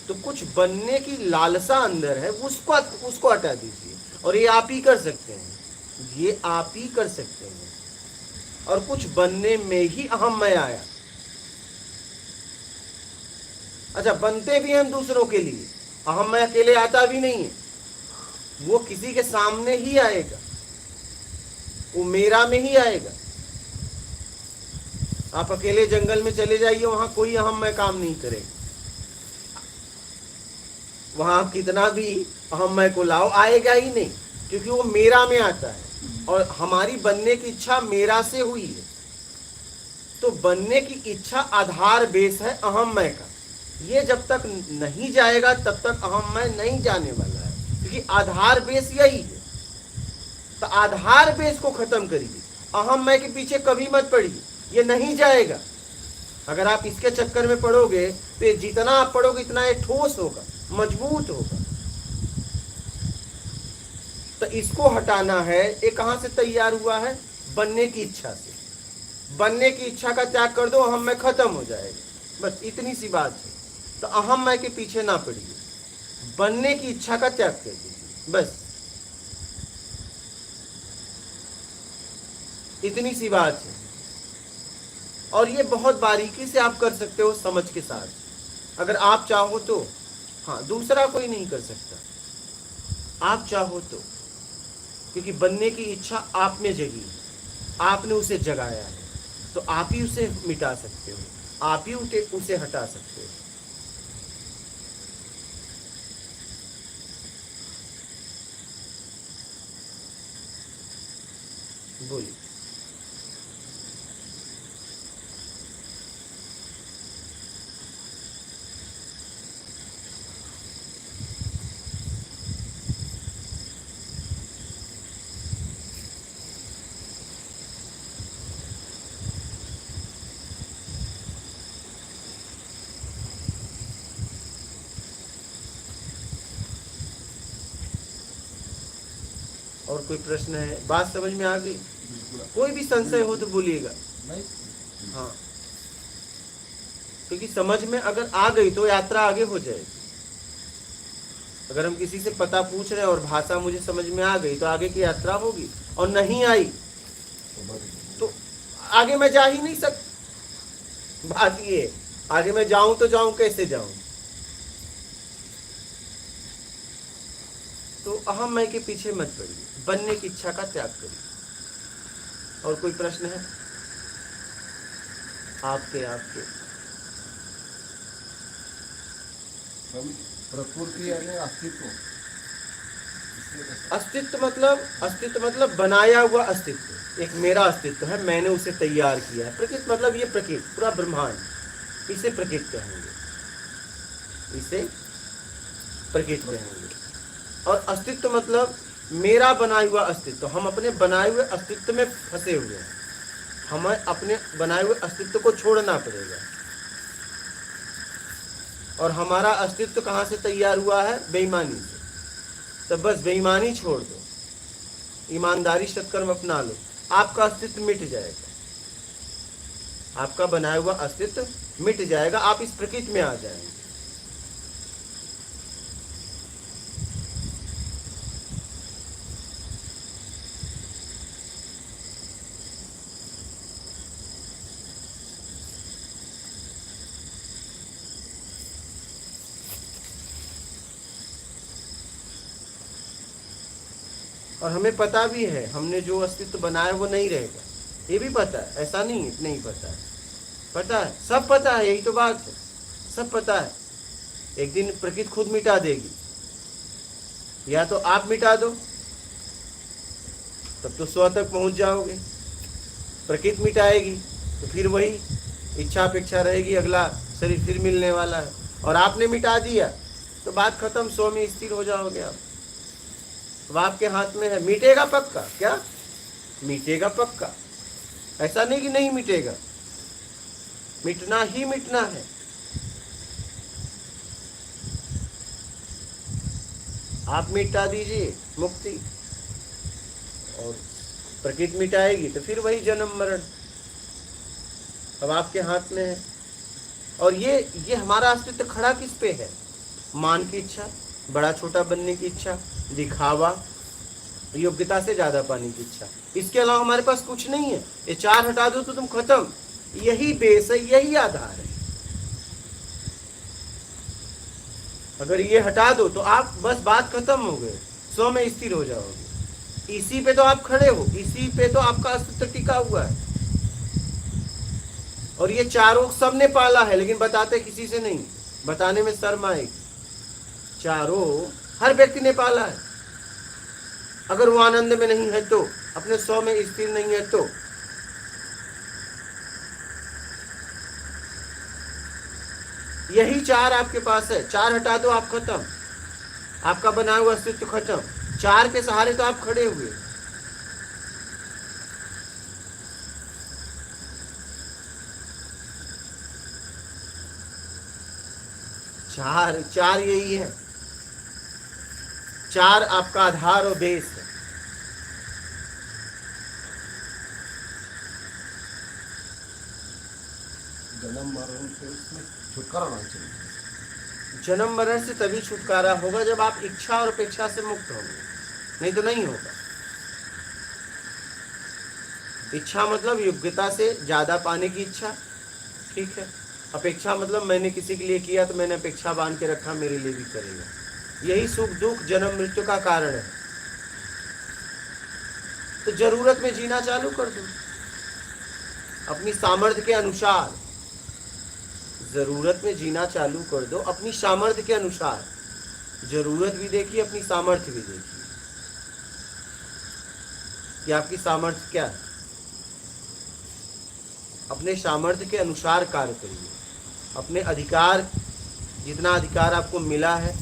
तो कुछ बनने की लालसा अंदर है, उसको हटा दीजिए। और ये आप ही कर सकते हैं, ये आप ही कर सकते हैं। और कुछ बनने में ही अहम मैं आया। अच्छा, बनते भी हैं दूसरों के लिए, अहम मैं अकेले आता भी नहीं है, वो किसी के सामने ही आएगा, वो मेरा में ही आएगा। आप अकेले जंगल में चले जाइए, वहां कोई अहम मैं काम नहीं करेगा। वहां आप कितना भी अहम मैं को लाओ, आएगा ही नहीं, क्योंकि वो मेरा में आता है। और हमारी बनने की इच्छा मेरा से हुई है। तो बनने की इच्छा आधार बेस है अहम मैं का। ये जब तक नहीं जाएगा तब तक अहम मैं नहीं जाने वाला है, क्योंकि आधार बेस यही है। तो आधार बेस को खत्म करिए, अहम मैं के पीछे कभी मत पड़िए, ये नहीं जाएगा। अगर आप इसके चक्कर में पड़ोगे तो ये जितना आप पढ़ोगे इतना ये ठोस होगा, मजबूत होगा। तो इसको हटाना है। ये कहां से तैयार हुआ है? बनने की इच्छा से। बनने की इच्छा का त्याग कर दो, अहम मैं खत्म हो जाएगा। बस इतनी सी बात है। तो अहम मैं के पीछे ना पड़िए, बनने की इच्छा का त्याग कर दीजिए, बस इतनी सी बात है। और ये बहुत बारीकी से आप कर सकते हो, समझ के साथ, अगर आप चाहो तो। हाँ, दूसरा कोई नहीं कर सकता, आप चाहो तो, क्योंकि बनने की इच्छा आप में जगी है, आपने उसे जगाया है, तो आप ही उसे मिटा सकते हो, आप ही उसे हटा सकते हो। बोलिए। और कोई प्रश्न है? बात समझ में आ गई? कोई भी संशय हो तो बोलिएगा। नहीं, हाँ, क्योंकि समझ में अगर आ गई तो यात्रा आगे हो जाएगी। अगर हम किसी से पता पूछ रहे हैं और भाषा मुझे समझ में आ गई तो आगे की यात्रा होगी, और नहीं आई तो आगे मैं जा ही नहीं सकता। बात ये है, आगे मैं जाऊं तो जाऊं कैसे जाऊं? तो अहम मैं के पीछे मत पड़िए, बनने की इच्छा का त्याग करिए। और कोई प्रश्न है? आपके हम प्रकृति यानी अस्तित्व, अस्तित्व मतलब बनाया हुआ अस्तित्व। एक मेरा अस्तित्व है, मैंने उसे तैयार किया है। प्रकृति मतलब ये प्रकृति, पूरा ब्रह्मांड, इसे प्रकृति कहेंगे, इसे प्रकृति कहेंगे। और अस्तित्व मतलब मेरा बनाया हुआ अस्तित्व। हम अपने बनाए हुए अस्तित्व में फंसे हुए हैं, हमें अपने बनाए हुए अस्तित्व को छोड़ना पड़ेगा। और हमारा अस्तित्व कहाँ से तैयार हुआ है? बेईमानी से। तो बस बेईमानी छोड़ दो, ईमानदारी सत्कर्म अपना लो, आपका अस्तित्व मिट जाएगा, आपका बनाया हुआ अस्तित्व मिट जाएगा, आप इस प्रकृति में आ जाएंगे। और हमें पता भी है हमने जो अस्तित्व बनाया वो नहीं रहेगा, ये भी पता है, ऐसा नहीं है नहीं पता है, पता है, सब पता है, यही तो बात है, सब पता है। एक दिन प्रकृति खुद मिटा देगी, या तो आप मिटा दो, तब तो स्व तक पहुंच जाओगे। प्रकृति मिटाएगी तो फिर वही इच्छा अपेक्षा रहेगी, अगला शरीर फिर मिलने वाला है। और आपने मिटा दिया तो बात खत्म, स्व में स्थिर हो जाओगे आप। अब आपके हाथ में है, मिटेगा पक्का, क्या मिटेगा पक्का, ऐसा नहीं कि नहीं मिटेगा, मिटना ही मिटना है। आप मिटा दीजिए मुक्ति, और प्रकृति मिटाएगी तो फिर वही जन्म मरण, अब आपके हाथ में है। और ये हमारा अस्तित्व खड़ा किस पे है? मान की इच्छा, बड़ा छोटा बनने की इच्छा, दिखावा, योग्यता से ज्यादा पाने की इच्छा। इसके अलावा हमारे पास कुछ नहीं है। ये चार हटा दो तो तुम खत्म, यही बेस है, यही आधार है। अगर ये हटा दो तो आप बस बात खत्म हो गए, स्व में स्थिर हो जाओगे। इसी पे तो आप खड़े हो, इसी पे तो आपका अस्तित्व टिका हुआ है। और ये चारों सबने पाला है, लेकिन बताते किसी से नहीं, बताने में शर्म आएगी। चारों हर व्यक्ति ने पाला है। अगर वो आनंद में नहीं है तो, अपने स्व में स्थिर नहीं है तो, यही चार आपके पास है। चार हटा दो आप खत्म, आपका बना हुआ अस्तित्व खत्म। चार के सहारे तो आप खड़े हुए। चार यही है, चार आपका आधार और बेस है। जन्म मरण से उसमें छुटकारा होना चाहिए। जन्म मरण से तभी छुटकारा होगा जब आप इच्छा और अपेक्षा से मुक्त होंगे, नहीं तो नहीं होगा। इच्छा मतलब योग्यता से ज्यादा पाने की इच्छा, ठीक है। अपेक्षा मतलब मैंने किसी के लिए किया तो मैंने अपेक्षा बांध के रखा, मेरे लिए भी करेगा। यही सुख दुख जन्म मृत्यु का कारण है। तो जरूरत में जीना चालू कर दो अपनी सामर्थ्य के अनुसार। जरूरत में जीना चालू कर दो अपनी सामर्थ्य के अनुसार। जरूरत भी देखिए, अपनी सामर्थ्य भी देखिए कि आपकी सामर्थ्य क्या है। अपने सामर्थ्य के अनुसार कार्य करिए। अपने अधिकार, जितना अधिकार आपको मिला है,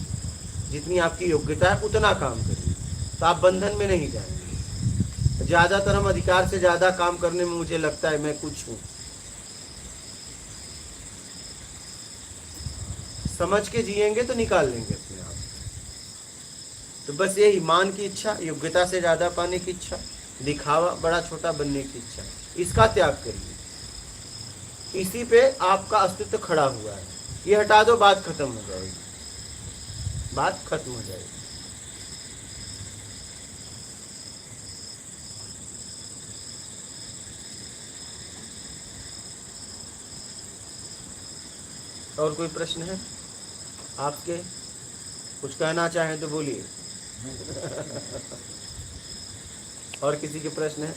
जितनी आपकी योग्यता है, उतना काम करिए, तो आप बंधन में नहीं जाएंगे। ज्यादातर हम अधिकार से ज्यादा काम करने में मुझे लगता है मैं कुछ हूं, समझ के जिएंगे तो निकाल लेंगे अपने आप। तो बस यही मान की इच्छा, योग्यता से ज्यादा पाने की इच्छा, दिखावा, बड़ा छोटा बनने की इच्छा, इसका त्याग करिए। इसी पे आपका अस्तित्व खड़ा हुआ है। ये हटा दो, बात खत्म हो जाएगी, बात खत्म हो जाएगी। और कोई प्रश्न है आपके? कुछ कहना चाहें तो बोलिए। और किसी के प्रश्न है?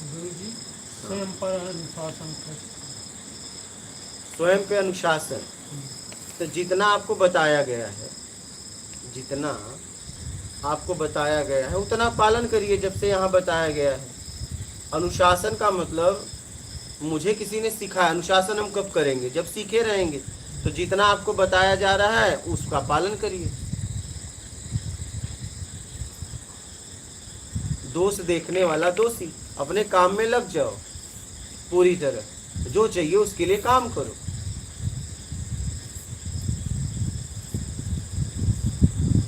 गुरु जी, स्वयं पर अनुशासन कैसे? स्वयं पे अनुशासन तो जितना आपको बताया गया है, जितना आपको बताया गया है उतना पालन करिए। जब से यहाँ बताया गया है, अनुशासन का मतलब मुझे किसी ने सिखाया। अनुशासन हम कब करेंगे? जब सीखे रहेंगे। तो जितना आपको बताया जा रहा है उसका पालन करिए। दोष देखने वाला दोषी, अपने काम में लग जाओ पूरी तरह, जो चाहिए उसके लिए काम करो।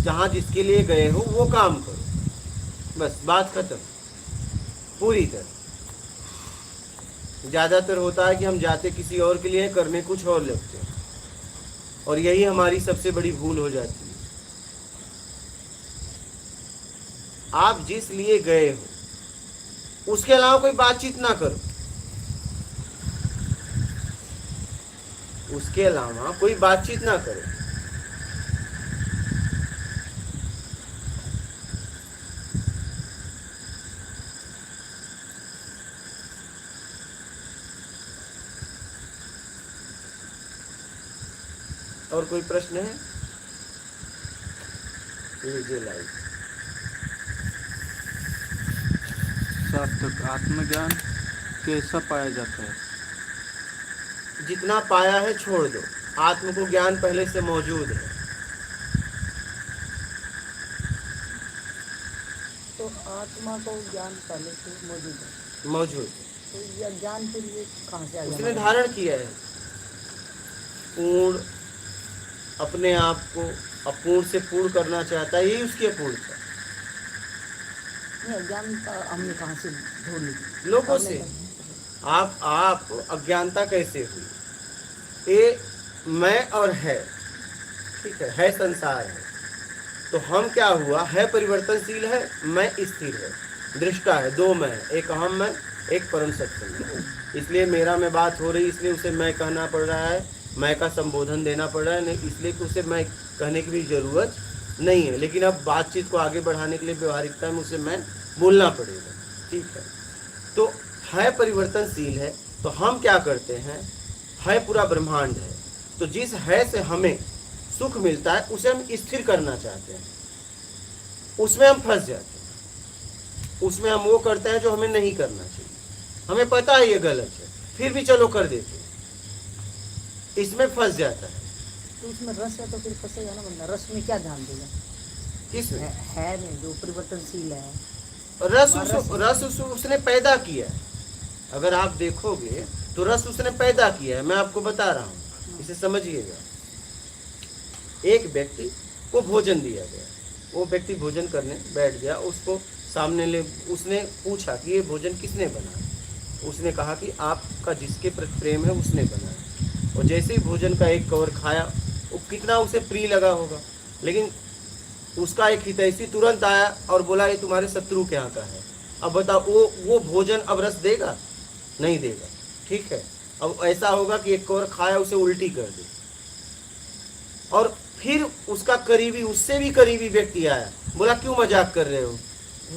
जहां जिसके लिए गए हो वो काम करो, बस बात खत्म पूरी तरह। ज्यादातर होता है कि हम जाते किसी और के लिए, करने कुछ और लगते हैं, और यही हमारी सबसे बड़ी भूल हो जाती है। आप जिस लिए गए हो उसके अलावा कोई बातचीत ना करो, उसके अलावा कोई बातचीत ना करो। और कोई प्रश्न है? लीजिए लाइव। सार्थक आत्मज्ञान कैसा पाया जाता है? जितना पाया है छोड़ दो, आत्म को ज्ञान पहले से मौजूद है। तो आत्मा को ज्ञान पहले से मौजूद है, मौजूद तो यह ज्ञान के लिए कहाँ से आ उसने गया? धारण किया है। पूर्ण अपने आप को अपूर्ण से पूर्ण करना चाहता है, यही उसकी अपूर्णता। नहीं, ज्ञान का हमने कहाँ से ढूंढ ली? लोगों से। आप अज्ञानता कैसे हुई? ये मैं और है, ठीक है संसार है। तो हम क्या हुआ? है परिवर्तनशील है, मैं स्थिर है, दृष्टा है, दो मैं, एक अहम मैं, एक परम सत्य मैं। इसलिए मेरा में बात हो रही, इसलिए उसे मैं कहना पड़ रहा है, मैं का संबोधन देना पड़ रहा है, नहीं इसलिए कि उसे मैं कहने की भी जरूरत नहीं है। लेकिन अब बातचीत को आगे बढ़ाने के लिए व्यवहारिकता में उसे मैं बोलना पड़ेगा, ठीक है। तो है परिवर्तनशील है, तो हम क्या करते हैं? है पूरा ब्रह्मांड है, तो जिस है से हमें सुख मिलता है उसे हम स्थिर करना चाहते हैं, उसमें हम फंस जाते हैं। उसमें हम वो करते हैं जो हमें नहीं करना चाहिए, हमें पता है ये गलत है, फिर भी चलो कर देते हैं, इसमें फंस जाता है। तो उसमें रस है तो फिर फंसेगा ना बंदा। रस में क्या ध्यान देगा? किसमें? है नहीं, जो परिवर्तनशील है। रस उसने पैदा किया है। अगर आप देखोगे तो रस उसने पैदा किया है, मैं आपको बता रहा हूँ, इसे समझिएगा। एक व्यक्ति को भोजन दिया गया, वो व्यक्ति भोजन करने बैठ गया, उसको सामने ले, उसने पूछा कि ये भोजन किसने बनाया। उसने कहा कि आपका जिसके प्रति प्रेम है उसने बनाया। और जैसे ही भोजन का एक कवर खाया, वो कितना उसे प्रिय लगा होगा, लेकिन उसका एक हितैषी तुरंत आया और बोला ये तुम्हारे शत्रु के यहाँ का है। अब बताओ वो भोजन अब रस देगा? नहीं देगा। ठीक है, अब ऐसा होगा कि एक कवर खाया उसे उल्टी कर दे, और फिर उसका करीबी, उससे भी करीबी व्यक्ति आया, बोला क्यों मजाक कर रहे हो,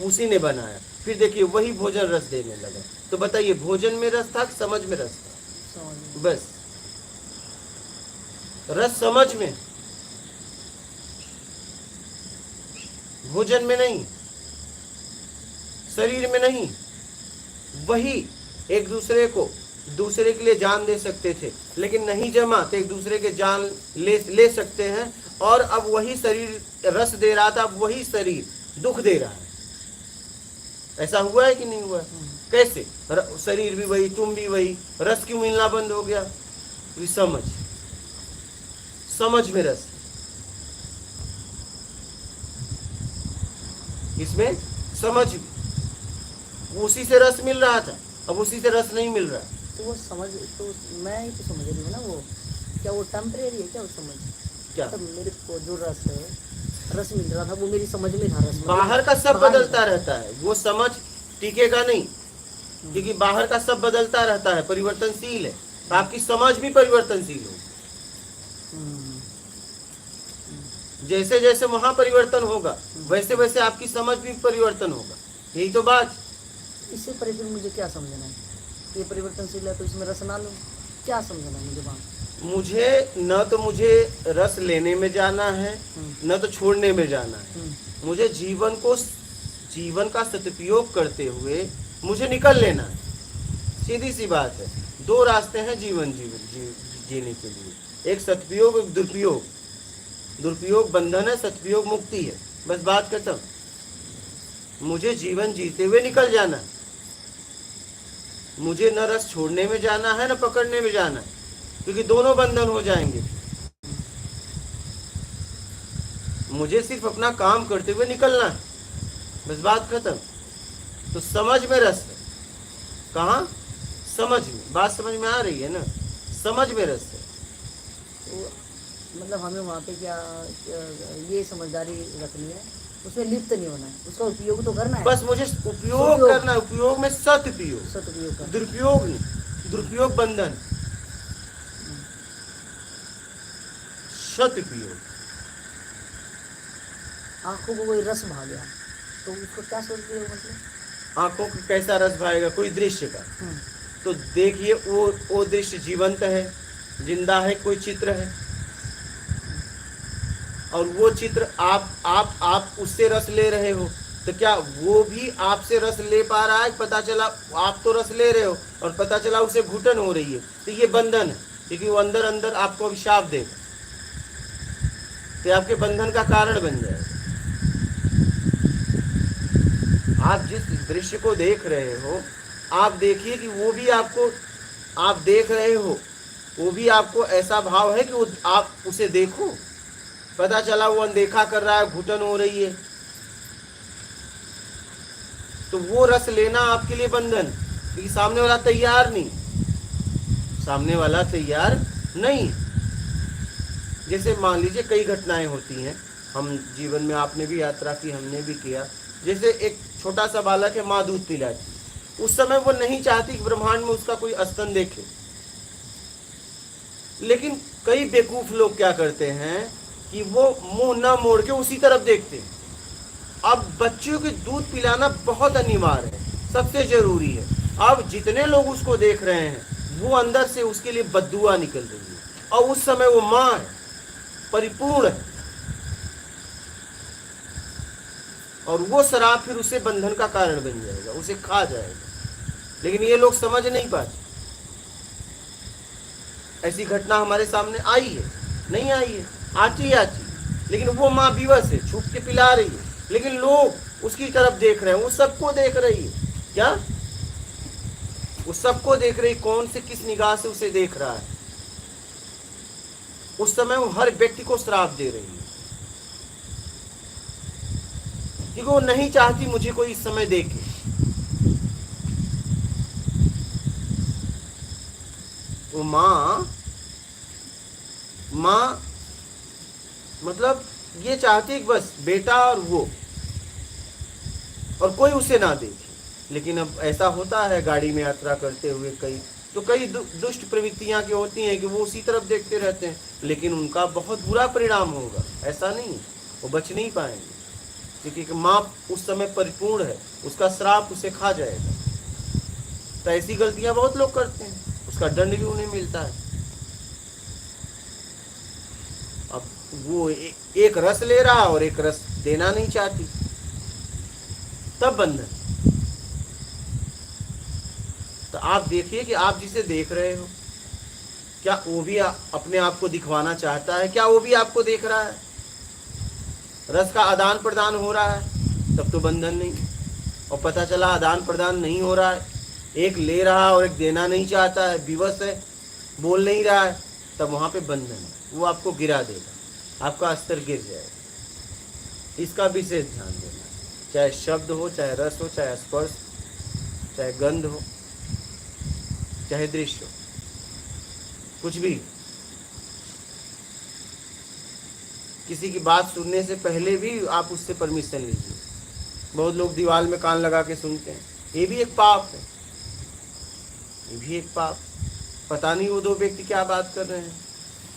उसी ने बनाया। फिर देखिए वही भोजन रस देने लगा। तो बताइए भोजन में रस था कि समझ में रस था? समझ। बस रस समझ में, भोजन में नहीं, शरीर में नहीं। वही एक दूसरे के लिए जान दे सकते थे, लेकिन नहीं जमा तो एक दूसरे के जान ले सकते हैं। और अब वही शरीर रस दे रहा था, अब वही शरीर दुख दे रहा है। ऐसा हुआ है कि नहीं हुआ? कैसे? शरीर भी वही, तुम भी वही, रस क्यों मिलना बंद हो गया? समझ में रस, इसमें समझ, उसी से रस मिल रहा था, अब उसी से रस नहीं मिल रहा। तो वो समझ, तो मैं ही तो समझ रही हूँ ना, वो क्या वो टेम्परेरी है क्या? वो समझ क्या? मतलब मेरे को जो रस मिल रहा था वो मेरी समझ में था। रस बाहर का सब बदलता रहता है, वो समझ टिकेगा नहीं, क्योंकि बाहर का सब बदलता रहता है, परिवर्तनशील है। तो आपकी समझ भी परिवर्तनशील हो, जैसे जैसे वहां परिवर्तन होगा वैसे वैसे आपकी समझ भी परिवर्तन होगा। यही तो बात। इससे परिवर्तन मुझे क्या समझना है? ये परिवर्तनशील है तो इसमें रस ना लो, क्या समझना है मुझे वहाँ? मुझे रस लेने में जाना है, न तो छोड़ने में जाना है। मुझे जीवन का सदुपयोग करते हुए मुझे निकल लेना है। सीधी सी बात है। दो रास्ते हैं जीवन जीने के लिए, एक सदुपयोग, एक दुरुपयोग। दुरुपयोग बंधन है, सदुपयोग मुक्ति है। बस बात खत्म। मुझे जीवन जीते हुए निकल जाना है। मुझे न रस छोड़ने में जाना है, न पकड़ने में जाना है, क्योंकि दोनों बंधन हो जाएंगे। मुझे सिर्फ अपना काम करते हुए निकलना है, बस बात खत्म। तो समझ में रस है। कहाँ? समझ में। बात समझ में आ रही है ना? समझ में रस है। तो मतलब हमें वहाँ पे क्या ये समझदारी रखनी है, उसमें लिप्त नहीं होना है, उसका उपयोग तो करना है। बस मुझे उपयोग करना है। उपयोग में सदुपयोग, सदुपयोग, दुरुपयोग नहीं। दुरुपयोग बंधन, सदुपयोग। आंखों को कोई रस भा गया तो उसको क्या सोचते हो? मतलब आंखों को कैसा रस भाएगा? कोई दृश्य का। तो देखिए वो दृश्य जीवंत है, जिंदा है, कोई चित्र है, और वो चित्र आप उससे रस ले रहे हो। तो क्या वो भी आपसे रस ले पा रहा है? पता चला आप तो रस ले रहे हो और पता चला उसे घुटन हो रही है, तो ये बंधन है, क्योंकि वो अंदर अंदर आपको अभिशाप देगा, तो आपके बंधन का कारण बन जाएगा। आप जिस दृश्य को देख रहे हो, आप देखिए कि वो भी आपको, आप देख रहे हो, वो भी आपको ऐसा भाव है कि आप उसे देखो। पता चला वो अनदेखा कर रहा है, घुटन हो रही है, तो वो रस लेना आपके लिए बंधन, क्योंकि सामने वाला तैयार नहीं। सामने वाला तैयार नहीं। जैसे मान लीजिए कई घटनाएं होती हैं हम जीवन में, आपने भी यात्रा की, हमने भी किया। जैसे एक छोटा सा बालक है, माँ दूध पिलाती, उस समय वो नहीं चाहती कि ब्रह्मांड में उसका कोई स्तन देखे, लेकिन कई बेवकूफ लोग क्या करते हैं कि वो मुंह ना मोड़ के उसी तरफ देखते हैं। अब बच्चों को दूध पिलाना बहुत अनिवार्य है, सबसे जरूरी है। अब जितने लोग उसको देख रहे हैं, वो अंदर से उसके लिए बद्दुआ निकल रही है, और उस समय वो माँ है, परिपूर्ण है, और वो शराब फिर उसे बंधन का कारण बन जाएगा, उसे खा जाएगा। लेकिन ये लोग समझ नहीं पाते। ऐसी घटना हमारे सामने आई है, नहीं आई है, आती, लेकिन वो माँ विवश है, छुप के पिला रही है, लेकिन लोग उसकी तरफ देख रहे हैं। वो सबको देख रही है। क्या? वो सबको देख रही। कौन से, किस निगाह से उसे देख रहा है? उस समय वो हर व्यक्ति को श्राप दे रही है, क्योंकि वो नहीं चाहती मुझे कोई इस समय देखे। वो माँ मतलब ये चाहती है कि बस बेटा और वो, और कोई उसे ना देखे। लेकिन अब ऐसा होता है गाड़ी में यात्रा करते हुए कई दुष्ट प्रवृत्तियां की होती हैं कि वो उसी तरफ देखते रहते हैं, लेकिन उनका बहुत बुरा परिणाम होगा। ऐसा नहीं, वो बच नहीं पाएंगे, क्योंकि माँ उस समय परिपूर्ण है, उसका श्राप उसे खा जाएगा। तो ऐसी गलतियां बहुत लोग करते हैं, उसका दंड भी उन्हें मिलता है। अब वो एक रस ले रहा और एक रस देना नहीं चाहती, तब बंधन। तो आप देखिए कि आप जिसे देख रहे हो, क्या वो भी अपने आप को दिखवाना चाहता है? क्या वो भी आपको देख रहा है? रस का आदान प्रदान हो रहा है, तब तो बंधन नहीं। और पता चला आदान प्रदान नहीं हो रहा है, एक ले रहा और एक देना नहीं चाहता है, विवश है, बोल नहीं रहा है, तब वहां पे बंधन है। वो आपको गिरा देगा, आपका स्तर गिर जाएगा। इसका विशेष ध्यान देना, चाहे शब्द हो, चाहे रस हो, चाहे स्पर्श, चाहे गंध हो, चाहे दृश्य हो, कुछ भी। किसी की बात सुनने से पहले भी आप उससे परमिशन लीजिए। बहुत लोग दीवार में कान लगा के सुनते हैं, ये भी एक पाप है, ये भी एक पाप। पता नहीं वो दो व्यक्ति क्या बात कर रहे हैं,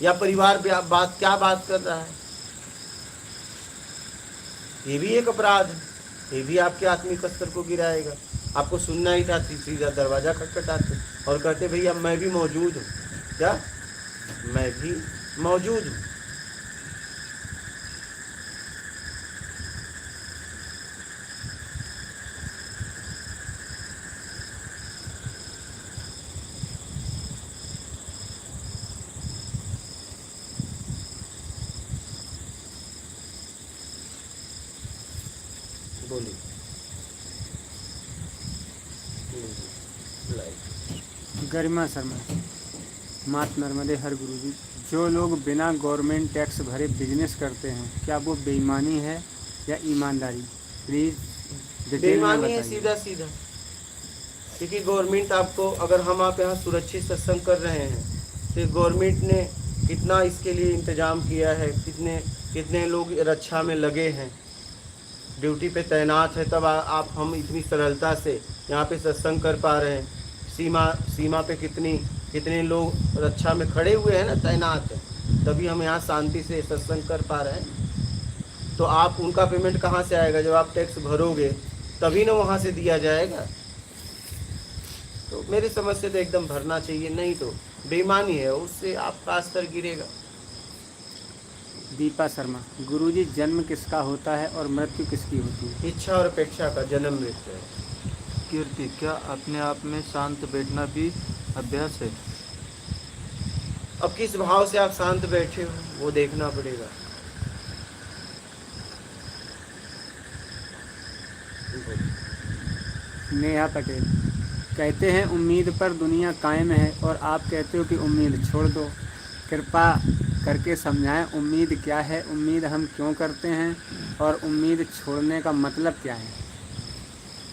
या परिवार क्या बात कर रहा है, ये भी एक अपराध है। ये भी आपके आत्मिक स्तर को गिराएगा। आपको सुनना ही था, सीधा दरवाजा खटखटाते और कहते भैया मैं भी मौजूद हूँ। क्या? मैं भी मौजूद हूँ। बोलिए। गरिमा शर्मा, मात नर्मदे हर गुरु जी। जो लोग बिना गवर्नमेंट टैक्स भरे बिजनेस करते हैं, क्या वो बेईमानी है या ईमानदारी? प्लीज डिटेल में बेईमानी है, बताइए। सीधा सीधा। क्योंकि गवर्नमेंट आपको, अगर हम आप यहाँ सुरक्षित सत्संग कर रहे हैं, तो गवर्नमेंट ने कितना इसके लिए इंतजाम किया है, कितने लोग रक्षा में लगे हैं, ड्यूटी पे तैनात है, तब हम इतनी सरलता से यहाँ पे सत्संग कर पा रहे हैं। सीमा पे कितने लोग रक्षा में खड़े हुए हैं ना, तैनात हैं, तभी हम यहाँ शांति से सत्संग कर पा रहे हैं। तो आप उनका पेमेंट कहाँ से आएगा? जब आप टैक्स भरोगे तभी ना वहाँ से दिया जाएगा। तो मेरी समझ से तो एकदम भरना चाहिए, नहीं तो बेईमानी है, उससे आपका स्तर गिरेगा। दीपा शर्मा, गुरुजी जन्म किसका होता है और मृत्यु किसकी होती है? इच्छा और अपेक्षा का जन्म मृत्यु है। कीर्ति, क्या अपने आप में शांत बैठना भी अभ्यास है? अब किस भाव से आप शांत बैठे हो वो देखना पड़ेगा। नेहा पटेल, कहते हैं उम्मीद पर दुनिया कायम है और आप कहते हो कि उम्मीद छोड़ दो। कृपा करके समझाएं उम्मीद क्या है, उम्मीद हम क्यों करते हैं और उम्मीद छोड़ने का मतलब क्या है?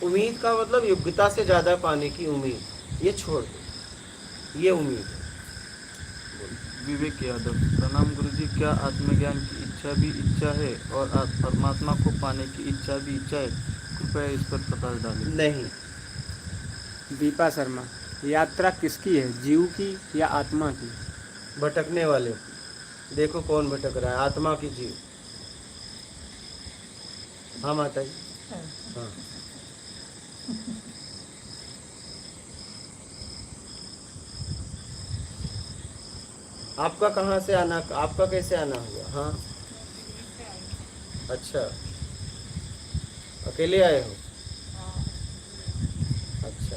उम्मीद का मतलब योग्यता से ज़्यादा पाने की उम्मीद, ये छोड़ दो, ये उम्मीद है। विवेक यादव, प्रणाम गुरुजी। क्या आत्मज्ञान की इच्छा भी इच्छा है और परमात्मा को पाने की इच्छा भी इच्छा है? कृपया इस पर प्रकाश डालें। नहीं। दीपा शर्मा, यात्रा किसकी है, जीव की या आत्मा की? भटकने वाले, देखो कौन भटक रहा है, आत्मा की, जीव। हाँ माता जी। हाँ, आपका कहाँ से आना, आपका कैसे आना हुआ? हाँ, अच्छा, अकेले आए हो? अच्छा,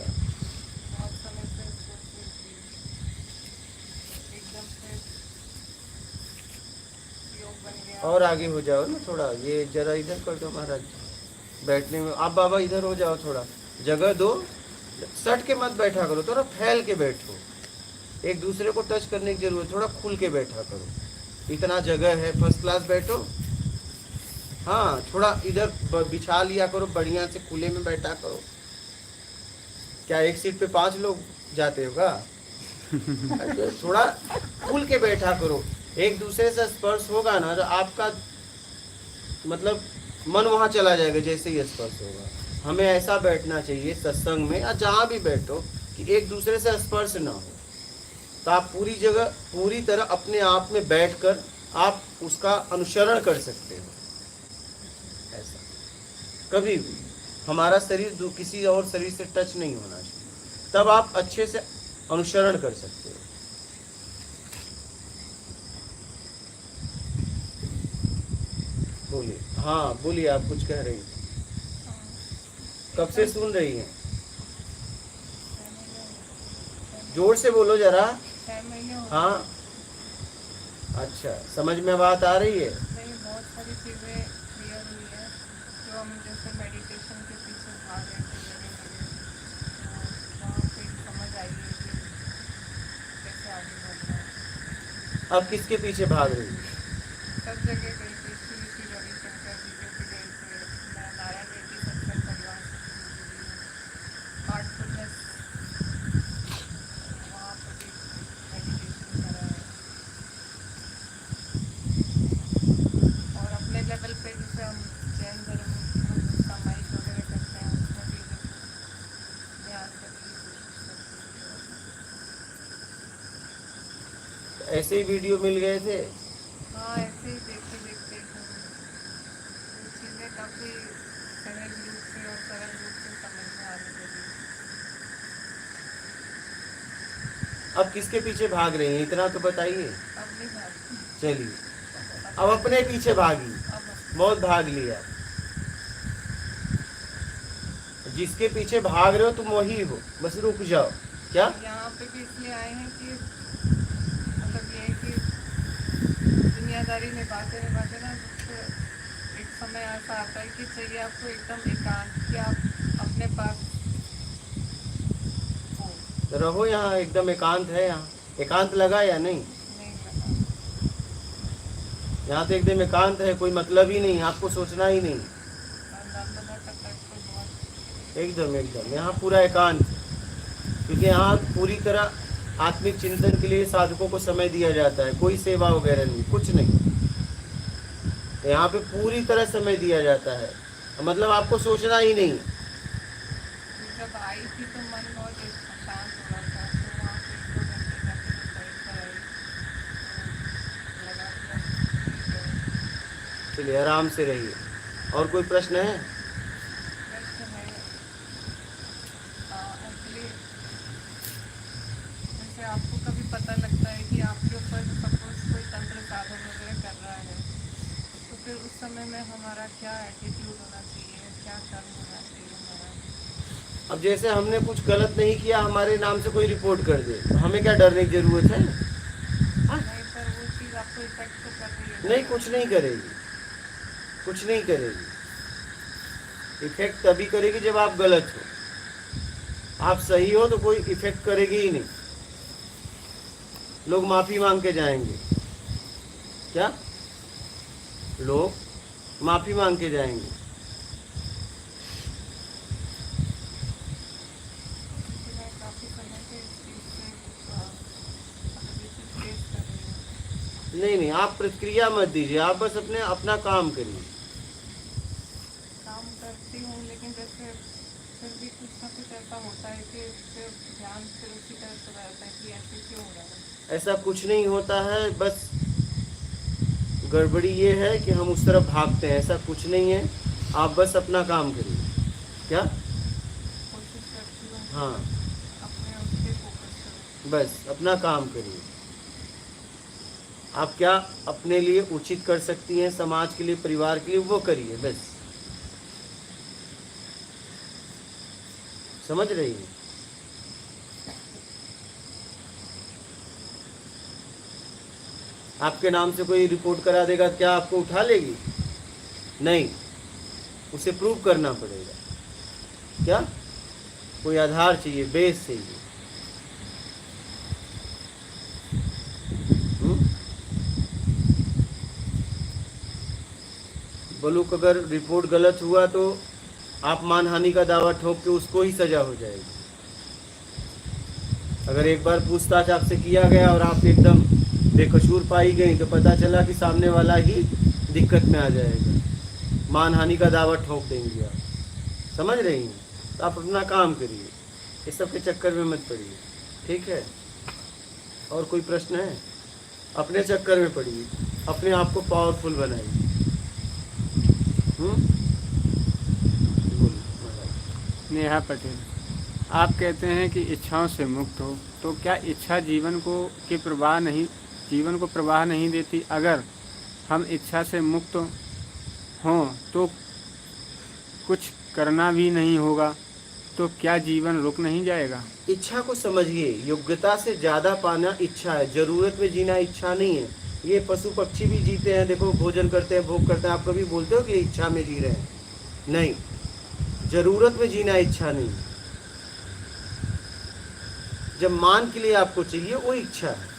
और आगे हो जाओ ना थोड़ा, ये जरा इधर कर दो महाराज, बैठने में। आप बाबा इधर हो जाओ, थोड़ा जगह दो, सट के मत बैठा करो, थोड़ा फैल के बैठो, एक दूसरे को टच करने की जरूरत, थोड़ा खुल के बैठा करो। इतना जगह है, फर्स्ट क्लास बैठो। हाँ, थोड़ा इधर बिछा लिया करो, बढ़िया से खुले में बैठा करो। क्या एक सीट पे 5 लोग जाते हो का? थोड़ा खुल के बैठा करो। एक दूसरे से स्पर्श होगा ना तो आपका मतलब मन वहाँ चला जाएगा जैसे ही स्पर्श होगा। हमें ऐसा बैठना चाहिए सत्संग में या जहाँ भी बैठो कि एक दूसरे से स्पर्श ना हो, तो आप पूरी जगह पूरी तरह अपने आप में बैठकर आप उसका अनुसरण कर सकते हो। ऐसा कभी भी हमारा शरीर किसी और शरीर से टच नहीं होना चाहिए, तब आप अच्छे से अनुसरण कर सकते हो। बोलिए। हाँ बोलिए, आप कुछ कह रही हैं। कब से सुन रही हैं? जोर से बोलो जरा। हाँ, अच्छा, समझ में बात आ रही है? नहीं, बहुत सारी चीज़ें क्लियर हुई है जो हम जैसे मेडिटेशन के पीछे भाग रहे थे वहाँ पे समझ आई है कि कैसे आगे बढ़ना है। अब किसके पीछे भाग रही है? सब जगह गई थी, श्री रविशंकर जी के भी गई थी, मैं नारायण रेड्डी सत्संग परिवार से हार्टफुलनेस वहाँ पर भी मेडिटेशन करा है। और अपने लेवल पे जैसे हम जैन धर्म सामायिक वगैरह करते हैं उसमें भी ध्यान करने की कोशिश करते हैं। ऐसे ही वीडियो मिल गए थे? हाँ, ऐसे ही देखते देखते चीज़ें काफ़ी सहज रूप से और सरल रूप से समझ में आने लगी। अब किसके पीछे भाग रही हैं, इतना तो बताइए। अब नहीं भागती, चलिए, अब अपने पीछे भागी। अब बहुत भाग लिया। जिसके पीछे भाग रहे हो तुम वही हो, बस रुक जाओ। क्या? यहाँ पे भी इसलिए आए हैं कि मतलब ये है कि दुनियादारी निभाते निभाते ना एक समय ऐसा आता है कि चाहिए आपको एकदम एकांत, कि आप अपने पास हो। रहो यहाँ, एकदम एकांत है। यहाँ एकांत लगा या नहीं? नहीं लगा, यहाँ तो एकदम एकांत है, कोई मतलब ही नहीं, आपको सोचना ही नहीं। नर्मदा का तट तो बहुत एकदम एकदम यहाँ पूरा एकांत, क्योंकि यहाँ पूरी तरह आत्मिक चिंतन के लिए साधकों को समय दिया जाता है। कोई सेवा वगैरह नहीं, कुछ नहीं। यहाँ पे पूरी तरह समय दिया जाता है, मतलब आपको सोचना ही नहीं। जब आई थी तो मन बहुत शांत हो रहा था, तो वहाँ पे 1-2 घंटे जाके जब बैठ कर आई तो लगा कि अब ठीक है। चलिए, आराम से रहिए। और कोई प्रश्न है? प्रश्न है एक्चुअली, जैसे आपको कभी पता लगता है कि आपके ऊपर सपोज कोई तंत्र साधन वगैरह कर रहा है, तो फिर उस समय में हमारा क्या एटीट्यूड होना चाहिए, क्या कर्म होना चाहिए हमारा? अब जैसे हमने कुछ गलत नहीं किया, हमारे नाम से कोई रिपोर्ट कर दे, तो हमें क्या डरने की जरूरत है? नहीं, पर वो चीज़ आपको इफेक्ट तो कर रही है। नहीं, कुछ नहीं करेगी, कुछ नहीं करेगी। इफेक्ट तभी करेगी जब आप गलत हो। आप सही हो तो कोई इफेक्ट करेगी ही नहीं। लोग माफी मांग के जाएंगे। क्या? लोग माफी मांग के जाएंगे। मैं काफ़ी समय से इस चीज़ से मतलब ये चीज़ फेस कर रही हूँ। नहीं नहीं, आप प्रतिक्रिया मत दीजिए, आप बस अपना काम करिए। काम करती हूँ, लेकिन जैसे फिर भी कुछ ना कुछ ऐसा होता है कि फिर ध्यान फिर उसी तरफ चला जाता है कि ऐसे क्यों हो रहा है। ऐसा कुछ नहीं होता है, बस गड़बड़ी ये है कि हम उस तरफ भागते हैं। ऐसा कुछ नहीं है, आप बस अपना काम करिए। क्या? कोशिश करती हूँ हाँ, अपने उस पर फोकस करूँ। बस अपना काम करिए। आप क्या अपने लिए उचित कर सकती हैं, समाज के लिए, परिवार के लिए, वो करिए बस। समझ रही हैं? आपके नाम से कोई रिपोर्ट करा देगा, क्या आपको उठा लेगी? नहीं, उसे प्रूव करना पड़ेगा। क्या? कोई आधार चाहिए, बेस चाहिए। बोलूँ कि अगर रिपोर्ट गलत हुआ तो आप मानहानि का दावा ठोक के उसको ही सजा हो जाएगी। अगर एक बार पूछताछ आपसे किया गया और आप एकदम बेकसूर पाई गई तो पता चला कि सामने वाला ही दिक्कत में आ जाएगा, मानहानि का दावा ठोक देंगे आप। समझ रही हैं? तो आप अपना काम करिए, इस सब के चक्कर में मत पड़िए, ठीक है? और कोई प्रश्न है? अपने चक्कर में पड़िए, अपने आप को पावरफुल बनाइए। नेहा पटेल, आप कहते हैं कि इच्छाओं से मुक्त हो, तो क्या इच्छा जीवन को प्रवाह नहीं देती? अगर हम इच्छा से मुक्त हों तो कुछ करना भी नहीं होगा, तो क्या जीवन रुक नहीं जाएगा? इच्छा को समझिए, योग्यता से ज़्यादा पाना इच्छा है, ज़रूरत में जीना इच्छा नहीं है। ये पशु पक्षी भी जीते हैं, देखो भोजन करते हैं, भोग करते हैं। आप कभी बोलते हो कि इच्छा में जी रहे हैं? नहीं, ज़रूरत में जीना इच्छा नहीं। जब मान के लिए आपको चाहिए वो इच्छा है।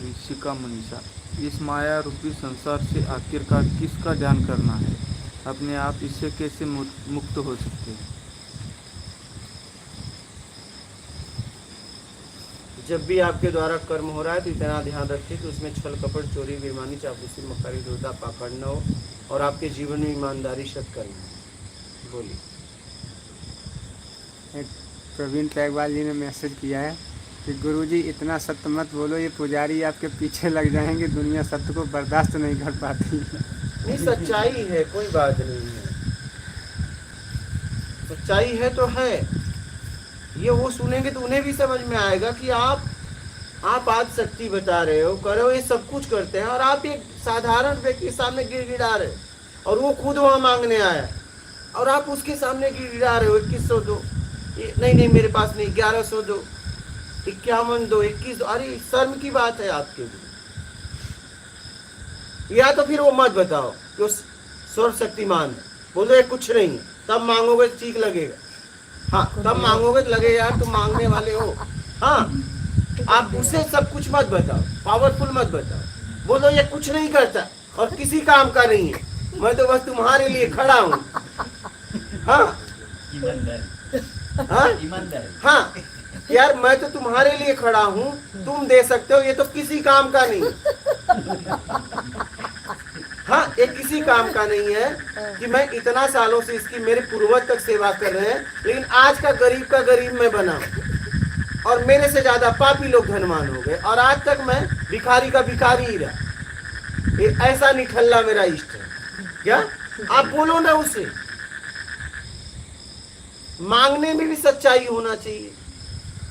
ऋषिका मनीषा, इस माया रूपी संसार से आखिरकार किसका ध्यान करना है? अपने आप इससे कैसे मुक्त हो सकते हैं? जब भी आपके द्वारा कर्म हो रहा है तो इतना ध्यान रखिए कि उसमें छल कपट, चोरी, बेईमानी, चापलूसी, मक्कारी, दुर्दा, पाखंड न हो और आपके जीवन में ईमानदारी शत करना है। बोलिए। एक प्रवीण टैगवाल जी ने मैसेज किया है कि गुरुजी इतना सत्य मत बोलो, ये पुजारी आपके पीछे लग जाएंगे, दुनिया सत्य को बर्दाश्त नहीं कर पाती। नहीं, सच्चाई है, कोई बात नहीं है, सच्चाई है तो है। ये वो सुनेंगे तो उन्हें भी समझ में आएगा कि आप आज शक्ति बता रहे हो, करो, ये सब कुछ करते हैं और आप एक साधारण व्यक्ति के सामने गिड़गिड़ा रहे हो और वो खुद वहां मांगने आया और आप उसके सामने गिड़गिड़ा रहे हो 2100 दो, नहीं मेरे पास नहीं, 1100 दो, 51 दो, 21 दो। अरे शर्म की बात है आपके लिए। या तो फिर वो मत बताओ कि वो सर्वशक्तिमान है, बोलो ये कुछ नहीं है, तब मांगोगे तो ठीक लगेगा। हाँ, तब मांगोगे तो लगेगा यार तुम मांगने वाले हो। हाँ, आप उसे सब कुछ मत बताओ, पावरफुल मत बताओ, बोलो ये कुछ नहीं करता और किसी काम का नहीं है, मैं तो बस तुम्हारे लिए खड़ा हूँ। हाँ हाँ हाँ, यार मैं तो तुम्हारे लिए खड़ा हूँ, तुम दे सकते हो, ये तो किसी काम का नहीं है। हाँ, ये किसी काम का नहीं है कि मैं इतना सालों से इसकी मेरे पूर्वज तक सेवा कर रहे हैं, लेकिन आज का गरीब मैं बना और मेरे से ज्यादा पापी लोग धनवान हो गए और आज तक मैं भिखारी का भिखारी ही रहा। ये ऐसा निठल्ला मेरा इष्ट है क्या? आप बोलो ना उसे। मांगने में भी सच्चाई होना चाहिए।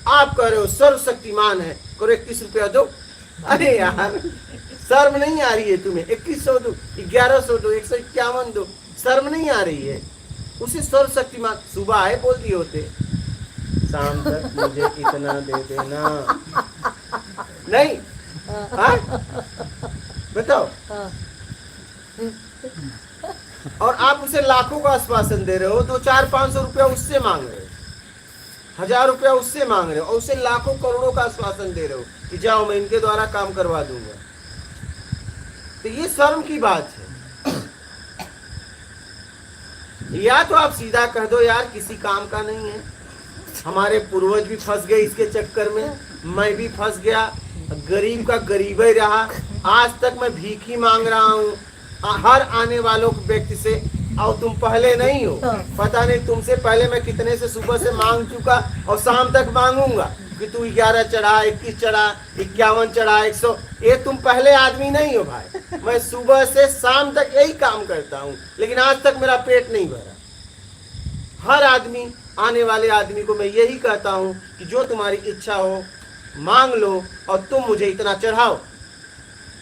आप कह रहे हो सर्वशक्तिमान है, करो 21 रुपया दो। अरे यार शर्म नहीं आ रही है तुम्हें? 2100 दो, 1100 दो, 151 दो, शर्म नहीं आ रही है? उसे सर्वशक्तिमान सुबह आए बोल दिए होते, शाम तक मुझे इतना दे देना। नहीं, हाँ बताओ। और आप उसे लाखों का आश्वासन दे रहे हो, 200-400-500 रुपया उससे मांग रहे हो, 1000 रुपया उससे मांग रहे हो और उसे लाखों करोड़ों का आश्वासन दे रहे हो कि जाओ मैं इनके द्वारा काम करवा दूंगा। तो ये शर्म की बात है। या तो आप सीधा कह दो यार किसी काम का नहीं है, हमारे पूर्वज भी फंस गए इसके चक्कर में, मैं भी फंस गया, गरीब का गरीब ही रहा, आज तक मैं भीख ही मांग रहा हूँ हर आने वालों व्यक्ति से, और तुम पहले नहीं हो, पता नहीं तुमसे पहले मैं कितने से सुबह से मांग चुका और शाम तक मांगूंगा कि तू 11 चढ़ा, 21 चढ़ा, 51 चढ़ा, 100। ये तुम पहले आदमी नहीं हो भाई, मैं सुबह से शाम तक यही काम करता हूँ, लेकिन आज तक मेरा पेट नहीं भरा। हर आदमी, आने वाले आदमी को मैं यही कहता हूँ कि जो तुम्हारी इच्छा हो मांग लो और तुम मुझे इतना चढ़ाओ।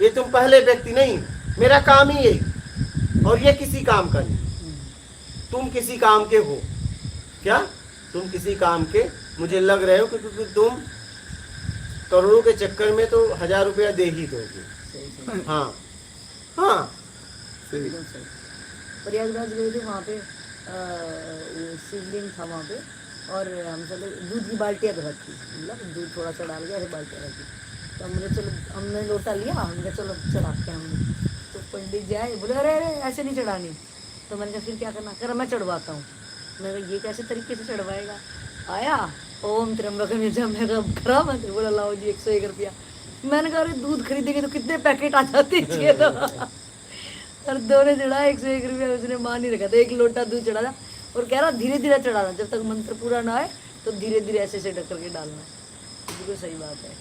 ये तुम पहले व्यक्ति नहीं, मेरा काम ही यही, और ये किसी काम का नहीं। तुम किसी काम के हो क्या? तुम किसी काम के मुझे लग रहे हो, क्योंकि तुम करोड़ों के चक्कर में तो 1000 रुपया दे ही दोगे। हाँ हाँ, प्रयागराज गए थे, वहाँ पे शिवलिंग था, वहाँ पे और हम चले दूध की बाल्टियाँ तो रखी, मतलब दूध थोड़ा सा डाल के ऐसे बाल्टियाँ रखी। तो हमने चलो हमने लोटा लिया, हमने चलो चढ़ाते हैं हमने। तो पंडित जी आए, बोले अरे अरे ऐसे नहीं चढ़ानी। तो मैंने कहा फिर क्या करना, कह रहा मैं चढ़वाता हूँ। मैंने कहा ये कैसे तरीके से चढ़वाएगा। आया ओम त्र्यंबकम यजामहे, मैं कहा खरा मत, बोला लाओ जी 101 रुपया। मैंने कहा अरे दूध खरीदेंगे तो कितने पैकेट आ जाते हैं तो और दोनों चढ़ा 101 रुपया, उसने मान ही रखा था। 1 लोटा दूध चढ़ा था और कह रहा धीरे धीरे चढ़ाना, जब तक मंत्र पूरा ना आए तो धीरे धीरे ऐसे ऐसे ढक करके डालना। बिल्कुल सही बात है।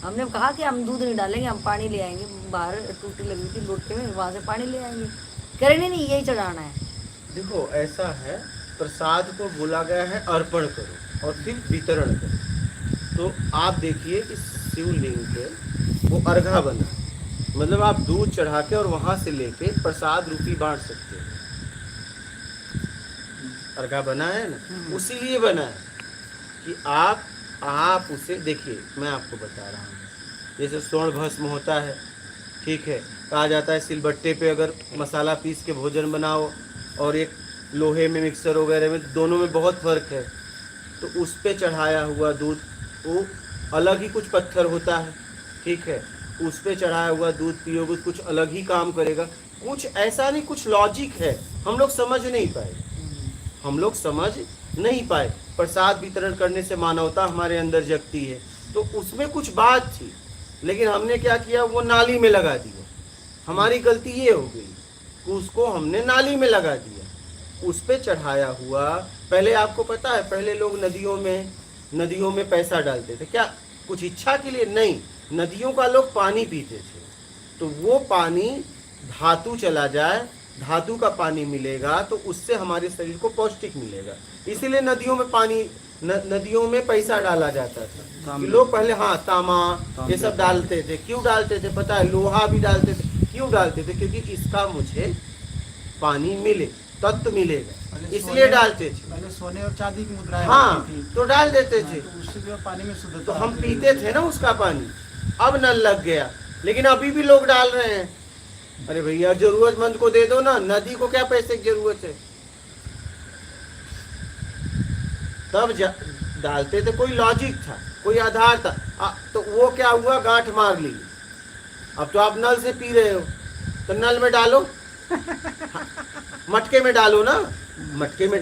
हमने कहा कि हम दूध नहीं डालेंगे, हम पानी ले आएंगे, बाहर टूटी लगी थी लोटे में, वहाँ से पानी ले आएंगे। कह रहे नहीं यही चढ़ाना है। देखो ऐसा है, प्रसाद को बोला गया है अर्पण करो और फिर वितरण करो। तो आप देखिए कि शिवलिंग पे वो अर्घा बना, मतलब आप दूध चढ़ा के और वहां से लेके प्रसाद रूपी बांट सकते हो। अर्घा बना है ना, उसी लिए बना है कि आप उसे देखिए। मैं आपको बता रहा हूँ, जैसे स्वर्ण भस्म होता है, ठीक है, कहा जाता है सिलबट्टे पे अगर मसाला पीस के भोजन बनाओ और एक लोहे में मिक्सर वगैरह में, दोनों में बहुत फर्क है। तो उस पे चढ़ाया हुआ दूध वो अलग ही कुछ पत्थर होता है, ठीक है, उस पे चढ़ाया हुआ दूध पियोगे कुछ अलग ही काम करेगा। कुछ ऐसा नहीं, कुछ लॉजिक है, हम लोग समझ नहीं पाए। प्रसाद वितरण करने से मानवता हमारे अंदर जगती है, तो उसमें कुछ बात थी, लेकिन हमने क्या किया, वो नाली में लगा दिया। हमारी गलती ये हो गई कि उसको हमने नाली में लगा दिया। उस पे चढ़ाया हुआ, पहले आपको पता है, पहले लोग नदियों में पैसा डालते थे, क्या कुछ इच्छा के लिए? नहीं, नदियों का लोग पानी पीते थे। तो वो पानी धातु चला जाए, धातु का पानी मिलेगा तो उससे हमारे शरीर को पौष्टिक मिलेगा। इसीलिए नदियों में पैसा डाला जाता था। कि लोग पहले तामा ये सब डालते थे। क्यों डालते थे पता है? लोहा भी डालते थे। क्यों डालते थे? क्योंकि इसका मुझे पानी मिले, तत्व मिलेगा, इसलिए डालते थे। पहले सोने और चांदी की मुद्राएं हाँ, तो डाल देते थे। तो उससे जो पानी में शुद्धता तो हम पीते थे ना उसका पानी। अब नल लग गया, लेकिन अभी भी लोग डाल रहे हैं। अरे भैया जरूरतमंद को दे दो ना, नदी को क्या पैसे की जरूरत है? तब डालते थे, कोई लॉजिक था, कोई आधार था। तो वो क्या हुआ, गांठ मार ली। अब तो आप नल से पी रहे हो, तो नल में डालो, मटके में डालो ना, मटके में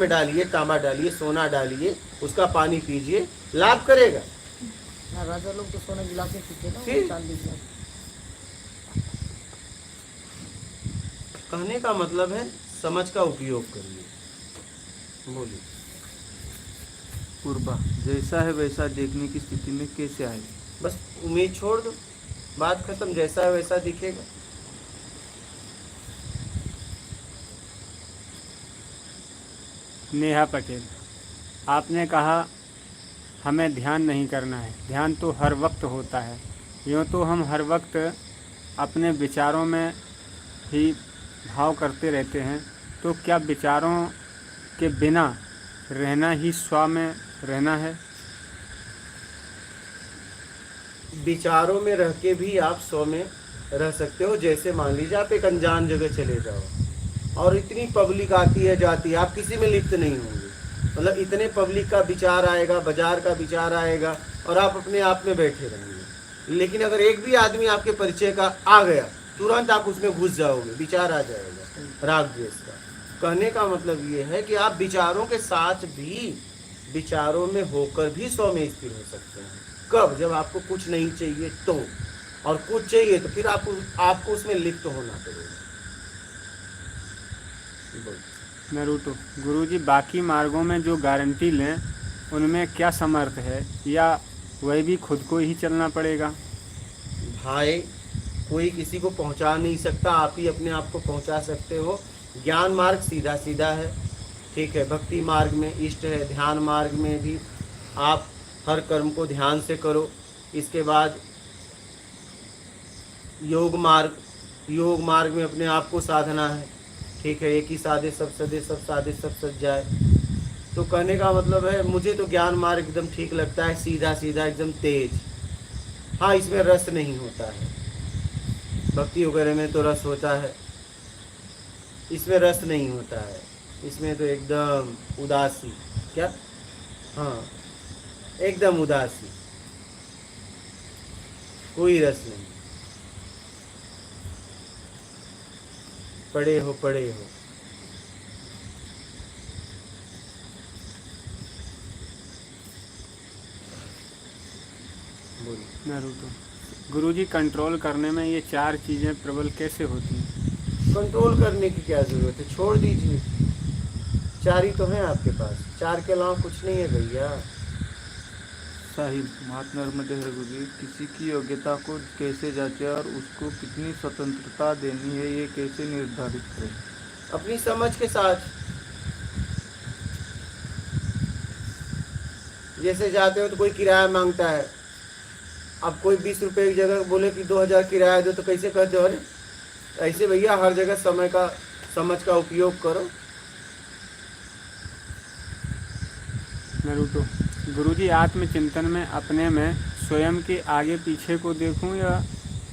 डालिए, तांबा डालिए, सोना डालिए, उसका पानी पीजिए, लाभ करेगा। राजा लोग तो सोना गिलास में पीते ना, फिर? चांदी गिलास। कहने का मतलब है समझ का उपयोग करिए। बोलिए। पूर्वा, जैसा है वैसा देखने की स्थिति में कैसे आए? बस उम्मीद छोड़ दो, बात खत्म। जैसा है वैसा दिखेगा। नेहा पटेल, आपने कहा हमें ध्यान नहीं करना है। ध्यान तो हर वक्त होता है। यूँ तो हम हर वक्त अपने विचारों में ही भाव करते रहते हैं, तो क्या विचारों के बिना रहना ही स्व में रहना है? विचारों में रह के भी आप स्व में रह सकते हो। जैसे मान लीजिए आप एक अनजान जगह चले जाओ और इतनी पब्लिक आती है जाती है, आप किसी में लिप्त नहीं होंगे। मतलब इतने पब्लिक का विचार आएगा, बाजार का विचार आएगा और आप अपने आप में बैठे रहेंगे। लेकिन अगर एक भी आदमी आपके परिचय का आ गया, तुरंत आप उसमें घुस जाओगे, विचार आ जाएगा राग द्वेष का। कहने का मतलब ये है कि आप विचारों के साथ भी, विचारों में होकर भी स्व में स्थिर हो सकते हैं। कब? जब आपको कुछ नहीं चाहिए तो, और कुछ चाहिए तो फिर आपको उसमें लिप्त होना पड़ेगा। नरूटो, गुरुजी, बाकी मार्गों में जो गारंटी लें उनमें क्या समर्थ है, या वही भी खुद को ही चलना पड़ेगा? भाई, कोई किसी को पहुंचा नहीं सकता, आप ही अपने आप को पहुंचा सकते हो। ज्ञान मार्ग सीधा सीधा है, ठीक है। भक्ति मार्ग में इष्ट है, ध्यान मार्ग में भी आप हर कर्म को ध्यान से करो। इसके बाद योग मार्ग में अपने आप को साधना है, ठीक है। एक ही साधे सब सदे, सब साधे सब सज जाए। तो कहने का मतलब है, मुझे तो ज्ञान मार्ग एकदम ठीक लगता है, सीधा सीधा एकदम तेज। हाँ, इसमें रस नहीं होता है। भक्ति वगैरह में तो रस होता है, इसमें रस नहीं होता है, इसमें तो एकदम उदासी, क्या, हाँ, एकदम उदासी, कोई रस नहीं। पड़े हो पड़े हो। बोलिए। नारुतो, गुरुजी कंट्रोल करने में ये 4 चीज़ें प्रबल कैसे होती हैं? कंट्रोल करने की क्या जरूरत है, छोड़ दीजिए। 4 ही तो हैं आपके पास, 4 के अलावा कुछ नहीं है भैया। साहिब महात्मा नर्मदे हर गुरुजी, किसी की योग्यता को कैसे जांचे और उसको कितनी स्वतंत्रता देनी है, ये कैसे निर्धारित करें? अपनी समझ के साथ। जैसे जाते हो तो कोई किराया मांगता है, अब कोई 20 रुपए की जगह बोले कि 2000 किराया दो, तो कैसे कहते हो? अरे ऐसे भैया हर जगह समय का समझ का उपयोग करो। नारुतो, गुरुजी आत्मचिंतन में अपने में स्वयं के आगे पीछे को देखूं या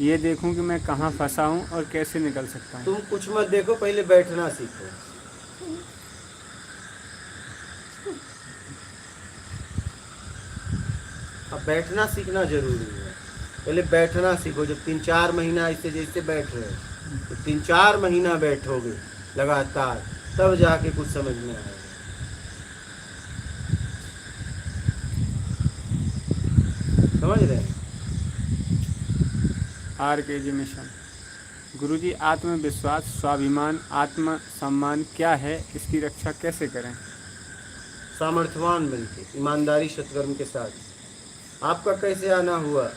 ये देखूं कि मैं कहाँ फंसा हूँ और कैसे निकल सकता हूँ? तुम कुछ मत देखो, पहले बैठना सीखो। अब बैठना सीखना जरूरी है, पहले बैठना सीखो। जब 3-4 महीना ऐसे जैसे बैठ रहे हो, तो 3-4 महीना बैठोगे लगातार, तब जाके कुछ समझ में आएगा। समझ रहे हैं? RKG mission. गुरुजी आत्मविश्वास, स्वाभिमान, आत्म सम्मान क्या है, इसकी रक्षा कैसे करें? सामर्थ्यवान बनके, ईमानदारी सत्कर्म के साथ। आपका कैसे आना हुआ?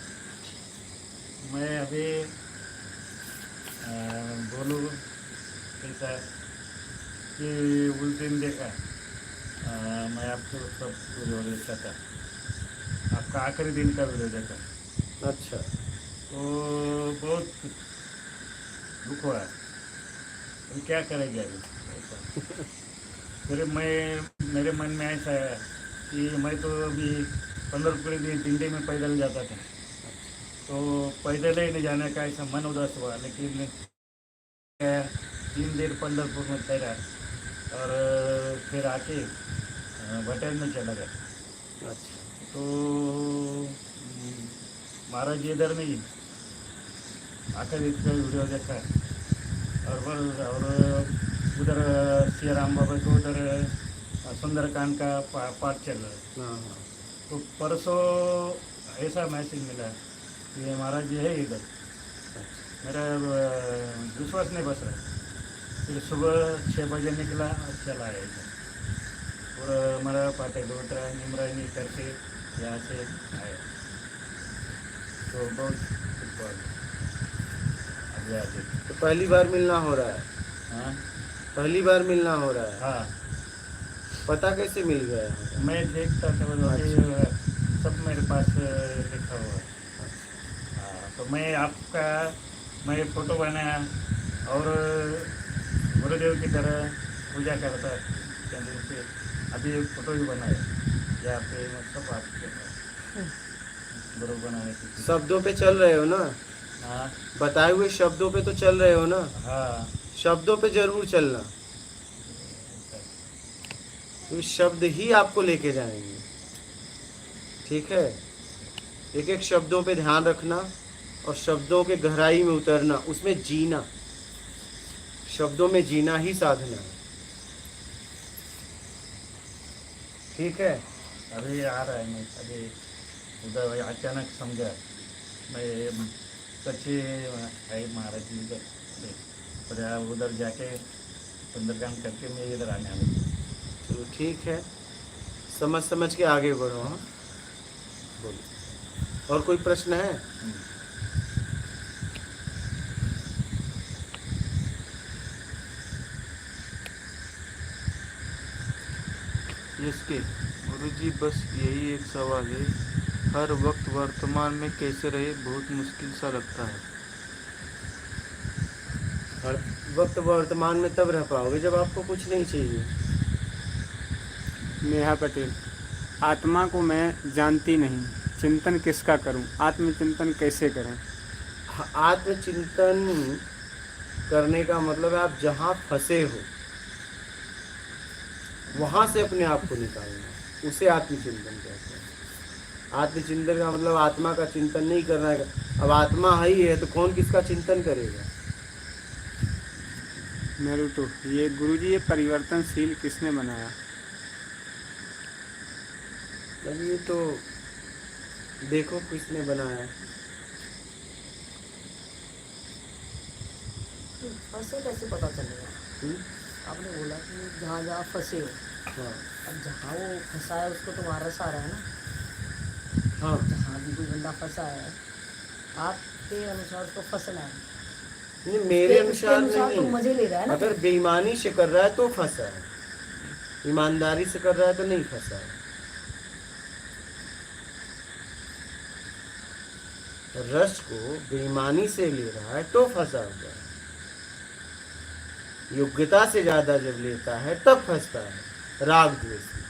मैं अभी बोलूँ कैसा कि उस दिन देखा, मैं आपको सब वीडियो देखा था, आपका आखिरी दिन का वीडियो देखा, अच्छा, तो बहुत दुख हुआ। हम क्या करेंगे अभी ऐसा? मेरे मन में ऐसा है कि मैं तो अभी 15 दिन दिंडे में पैदल जाता था, तो पैदल ही नहीं जाने का ऐसा मन उदास हुआ। लेकिन 3 दिन पंढरपुर में ठहरा और फिर आके होटल में चला गया। अच्छा, तो महाराज जी इधर नहीं, आखिर इसका वीडियो देखा और उधर श्री राम बाबा को उधर सुंदरकांड का पाठ चल रहा है। हाँ हाँ, तो परसों ऐसा मैसेज मिला कि महाराज जी है इधर। मेरा विश्वास नहीं बस रहा। फिर सुबह 6 बजे निकला और चला आया इधर, और हमारा पाटे डोटरा निमरानी करके यहाँ से आया। तो बहुत दुख हुआ अभी आके। तो पहली बार मिलना हो रहा है? हाँ पहली बार मिलना हो रहा है? हाँ, पता कैसे मिल गया? मैं देखता था मतलब सब मेरे पास लिखा हुआ है। हाँ, तो मैं आपका मैं फ़ोटो बनाया और गुरुदेव की तरह पूजा करता चंद्र से। अभी एक फ़ोटो भी बनाया यहाँ पे, मतलब आपके गुरु बनाने की। शब्दों पे चल रहे हो ना? हाँ बताए हुए शब्दों पे तो चल रहे हो ना? हाँ, शब्दों पे जरूर चलना, तो शब्द ही आपको लेके जाएंगे। ठीक है? एक एक शब्दों पे ध्यान रखना और शब्दों के गहराई में उतरना, उसमें जीना। शब्दों में जीना ही साधना है। ठीक है? अभी आ रहा है। मैं अभी उधर अचानक समझा, मैं सच्ची है महाराज जी उधर, पर उधर जाके सुंदरकांड करके मैं इधर आने वाला। चलो ठीक है, समझ समझ के आगे बढ़ो। हाँ, बोलो। और कोई प्रश्न है? इसके गुरुजी बस यही एक सवाल है, हर वक्त वर्तमान में कैसे रहे, बहुत मुश्किल सा लगता है। हर वक्त वर्तमान में तब रह पाओगे जब आपको कुछ नहीं चाहिए। नेहा पटेल, आत्मा को मैं जानती नहीं, चिंतन किसका करूं, आत्मचिंतन कैसे करें? आत्मचिंतन करने का मतलब है आप जहाँ फंसे हो वहाँ से अपने आप को निकालना, उसे आत्मचिंतन कहते हैं। आत्मचिंतन का मतलब आत्मा का चिंतन नहीं करना है। अब आत्मा ही है तो कौन किसका चिंतन करेगा? मेरू तो ये गुरुजी ये परिवर्तनशील किसने बनाया? चलिए तो देखो किसने बनाया। फंसे कैसे पता चलेगा? हम्म? आपने बोला कि जहाँ जहाँ फंसे हो, हाँ अब जहाँ वो फंसा है उसको तो वारस आ रहा है ना। हाँ जहाँ भी कोई बंदा फंसा है आपके अनुसार उसको फंसना है। नहीं, मेरे उसके अनुसार तो नहीं। मजे ले रहा है ना। अगर बेईमानी से कर रहा है तो फंसा है, ईमानदारी से कर रहा है तो नहीं फंसा है। रस को बेईमानी से ले रहा है तो फंसा हुआ है। योग्यता से ज्यादा जब लेता है तब फंसता है, राग द्वेष में।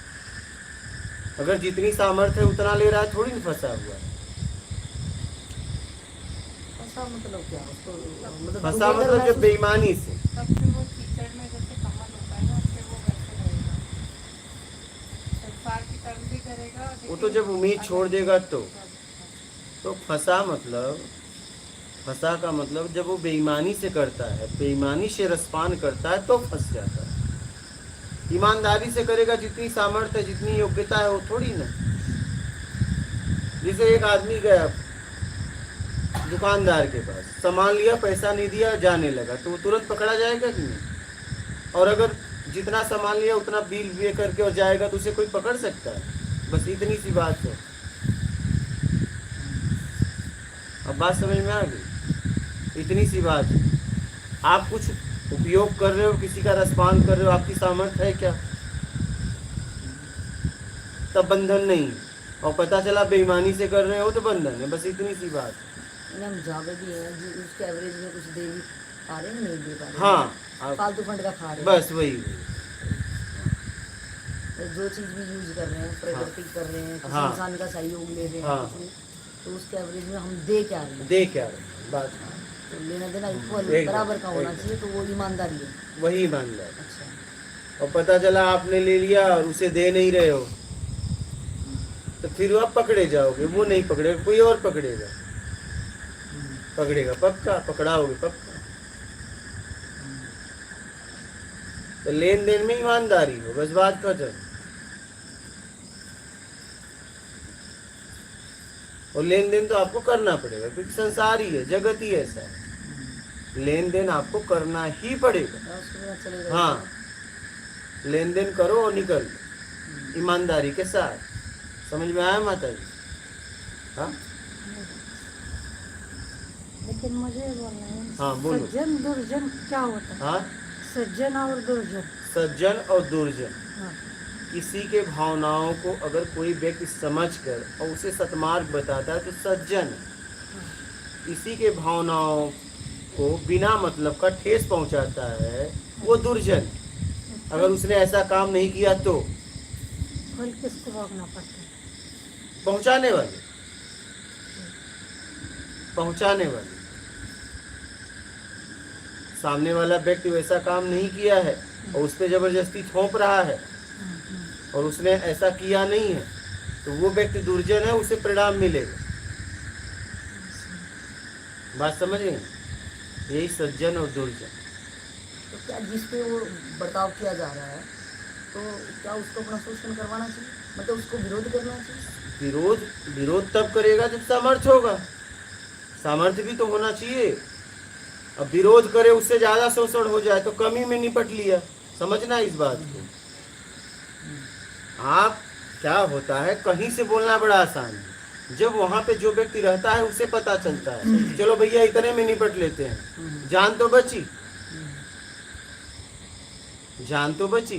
अगर जितनी सामर्थ्य है उतना ले रहा है थोड़ी ना फंसा हुआ है। फंसा मतलब क्या? उसको मतलब फंसा डूबेगा मतलब जब महसूस- बेईमानी से। तब फिर वो कीचड़ में जैसे कमल होता है ना, फिर वो वैसे रहेगा, संसार की कर्म भी करेगा। वो तो जब उम्मीद छोड़ देगा तो फंसा मतलब, फंसा का मतलब जब वो बेईमानी से करता है, बेईमानी से रसपान करता है तो फंस जाता है। ईमानदारी से करेगा, जितनी सामर्थ्य जितनी योग्यता है वो थोड़ी ना। जैसे एक आदमी गया दुकानदार के पास, सामान लिया, पैसा नहीं दिया, जाने लगा, तो वो तुरंत पकड़ा जाएगा कि नहीं? और अगर जितना सामान लिया उतना बिल पे करके और जाएगा तो उसे कोई पकड़ सकता है? बस इतनी सी बात है। अब बात समझ में आ गई? इतनी सी बात है। आप कुछ उपयोग कर रहे हो, किसी का रसपान कर रहे हो, आपकी सामर्थ्य है क्या? तब बंधन नहीं। और पता चला बेईमानी से कर रहे हो तो बंधन है। बस इतनी सी बात है। हम जावे भी हैं जो उसके एवरेज में कुछ दे भी पा रहे हैं, नहीं दे पा रहे हैं। हाँ आप फालतू फंड का खा रहे हैं। बस वही। जो चीज़ भी यूज कर रहे हैं, प्रकृति कर रहे हैं, किसी हाँ। इंसान का सहयोग ले रहे हैं, हाँ। कुछ भी, तो उसके एवरेज में हम दे क्या रहे हैं? दे क्या रहे हैं? बात तो लेना देना इक्वल एकदम, बराबर का होना एकदम। चाहिए, तो वो ईमानदारी है। वही मान लो। अच्छा, और पता चला आपने ले लिया और उसे दे नहीं रहे हो, तो फिर आप पकड़े जाओगे। वो नहीं पकड़ेगा, कोई और पकड़ेगा। पकड़ेगा पक्का, पकड़ाओगे पक्का। तो लेन देन में ईमानदारी हो, बस बात खत्म। और लेन देन तो आपको करना पड़ेगा, क्योंकि संसार ही है, जगत ही ऐसा है। लेन देन आपको करना ही पड़ेगा। तो उसके बिना चलेगा हाँ, नहीं। लेन देन करो और निकल लो ईमानदारी के साथ। समझ में आया माता जी? हाँ लेकिन मुझे बोलना है, हाँ बोलो। सज्जन दुर्जन क्या होता है? हाँ, सज्जन और दुर्जन। सज्जन और दुर्जन, हाँ। किसी के भावनाओं को अगर कोई व्यक्ति समझकर और उसे सत्मार्ग बताता है तो सज्जन। किसी के भावनाओं को बिना मतलब का ठेस पहुंचाता है वो दुर्जन। अगर उसने ऐसा काम नहीं किया तो फल किसको भोगना पड़ता है? पहुंचाने वाले, पहुंचाने वाले। सामने वाला व्यक्ति वैसा काम नहीं किया है और उस पर जबरदस्ती थोप रहा है और उसने ऐसा किया नहीं है, तो वो व्यक्ति दुर्जन है, उसे परिणाम मिलेगा। बात समझ गए? यही सज्जन और दुर्जन। तो क्या जिस पे वो बर्ताव किया जा रहा है, तो क्या उसको अपना शोषण करवाना चाहिए? मतलब उसको विरोध करना चाहिए? विरोध तब करेगा जब सामर्थ्य होगा। सामर्थ्य भी तो होना चाहिए। अब विरोध करे, उससे ज्यादा शोषण हो जाए तो कमी में निपट लिया। समझना इस बात को। आप क्या होता है, कहीं से बोलना बड़ा आसान है, जब वहां पे जो व्यक्ति रहता है उसे पता चलता है, चलो भैया इतने में निपट लेते हैं, जान तो बची, जान तो बची।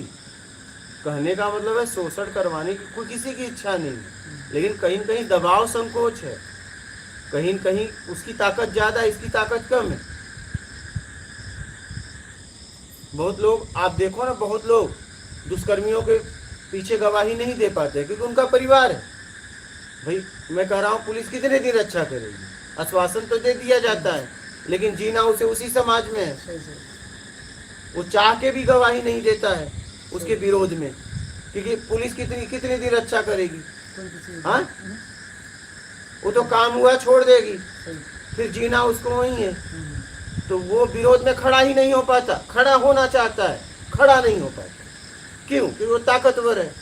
कहने का मतलब है शोषण करवाने की कोई किसी की इच्छा नहीं है, लेकिन कहीं कहीं दबाव संकोच है, कहीं कहीं उसकी ताकत ज्यादा है, इसकी ताकत कम है। बहुत लोग आप देखो ना, बहुत लोग दुष्कर्मियों के पीछे गवाही नहीं दे पाते क्योंकि उनका परिवार है। भाई मैं कह रहा हूँ पुलिस कितने दिन रक्षा करेगी, आश्वासन तो दे दिया जाता है लेकिन जीना उसे उसी समाज में है। सही सही। वो चाह के भी गवाही नहीं देता है उसके विरोध में, क्योंकि पुलिस कितनी कितनी देर रक्षा करेगी। कोई किसी हाँ, वो तो काम हुआ छोड़ देगी, सही। फिर जीना उसको वही है। तो वो विरोध में खड़ा ही नहीं हो पाता, खड़ा होना चाहता है, खड़ा नहीं हो पाता। क्यों? क्योंकि वो ताकतवर है।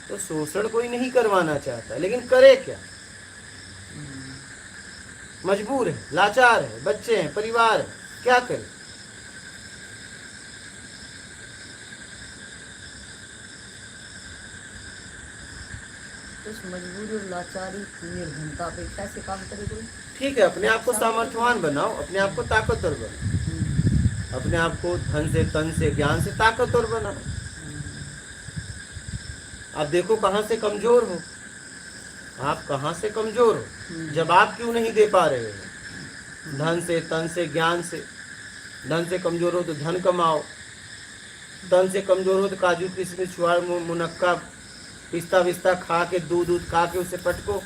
तो शोषण कोई नहीं करवाना चाहता, लेकिन करे क्या? मजबूर है, लाचार है, बच्चे हैं, परिवार है, क्या करे? उस मजबूरी और लाचारी निर्धनता पे कैसे काम करे कोई? ठीक है, अपने आप को सामर्थ्यवान बनाओ, अपने आप को ताकतवर बनाओ, अपने आप को धन से, तन से, ज्ञान से ताकतवर बनाओ। आप देखो कहाँ से कमजोर हो, आप कहाँ से कमजोर हो, जवाब क्यों नहीं दे पा रहे हो? धन से, तन से, ज्ञान से। धन से कमजोर हो तो धन कमाओ, तन से कमजोर हो तो काजू किशमिश छुआड़ मुनक्का पिस्ता विस्ता खा के, दूध दूध खा के उसे पटको।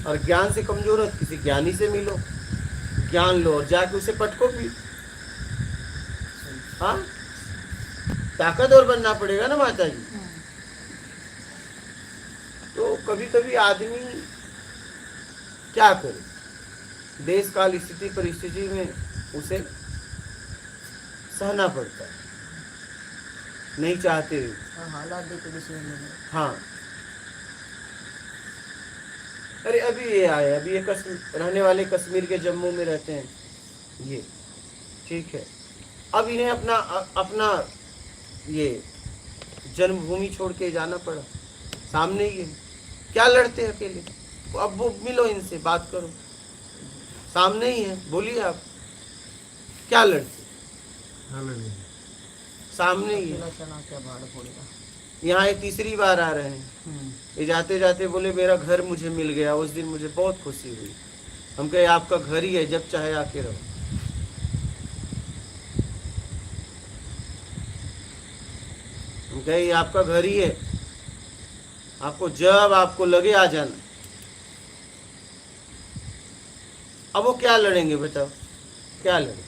और ज्ञान से कमजोर हो तो किसी ज्ञानी से मिलो, ज्ञान लो और जाके उसे पटको भी। हाँ, ताकतवर बनना पड़ेगा ना माता जी। तो कभी कभी आदमी क्या करे, देश काल स्थिति परिस्थिति में उसे सहना पड़ता है, नहीं चाहते। हालात देखो विषय में। हाँ, अरे अभी ये आए, अभी ये रहने वाले कश्मीर के जम्मू में रहते हैं ये, ठीक है। अब इन्हें अपना अपना ये जन्मभूमि छोड़ के जाना पड़ा, सामने ही है, क्या लड़ते हैं अकेले? अब वो मिलो, इनसे बात करो, सामने ही है, बोलिए आप क्या लड़ते? सामने ही है। क्या भाड़ पड़ेगा। यहाँ ये तीसरी बार आ रहे हैं। ये जाते जाते बोले मेरा घर मुझे मिल गया, उस दिन मुझे बहुत खुशी हुई। हम कहे आपका घर ही है, जब चाहे आके रहो। हम कहे आपका घर ही है, आपको जब आपको लगे आ जाना। अब वो क्या लड़ेंगे बताओ, क्या लड़े?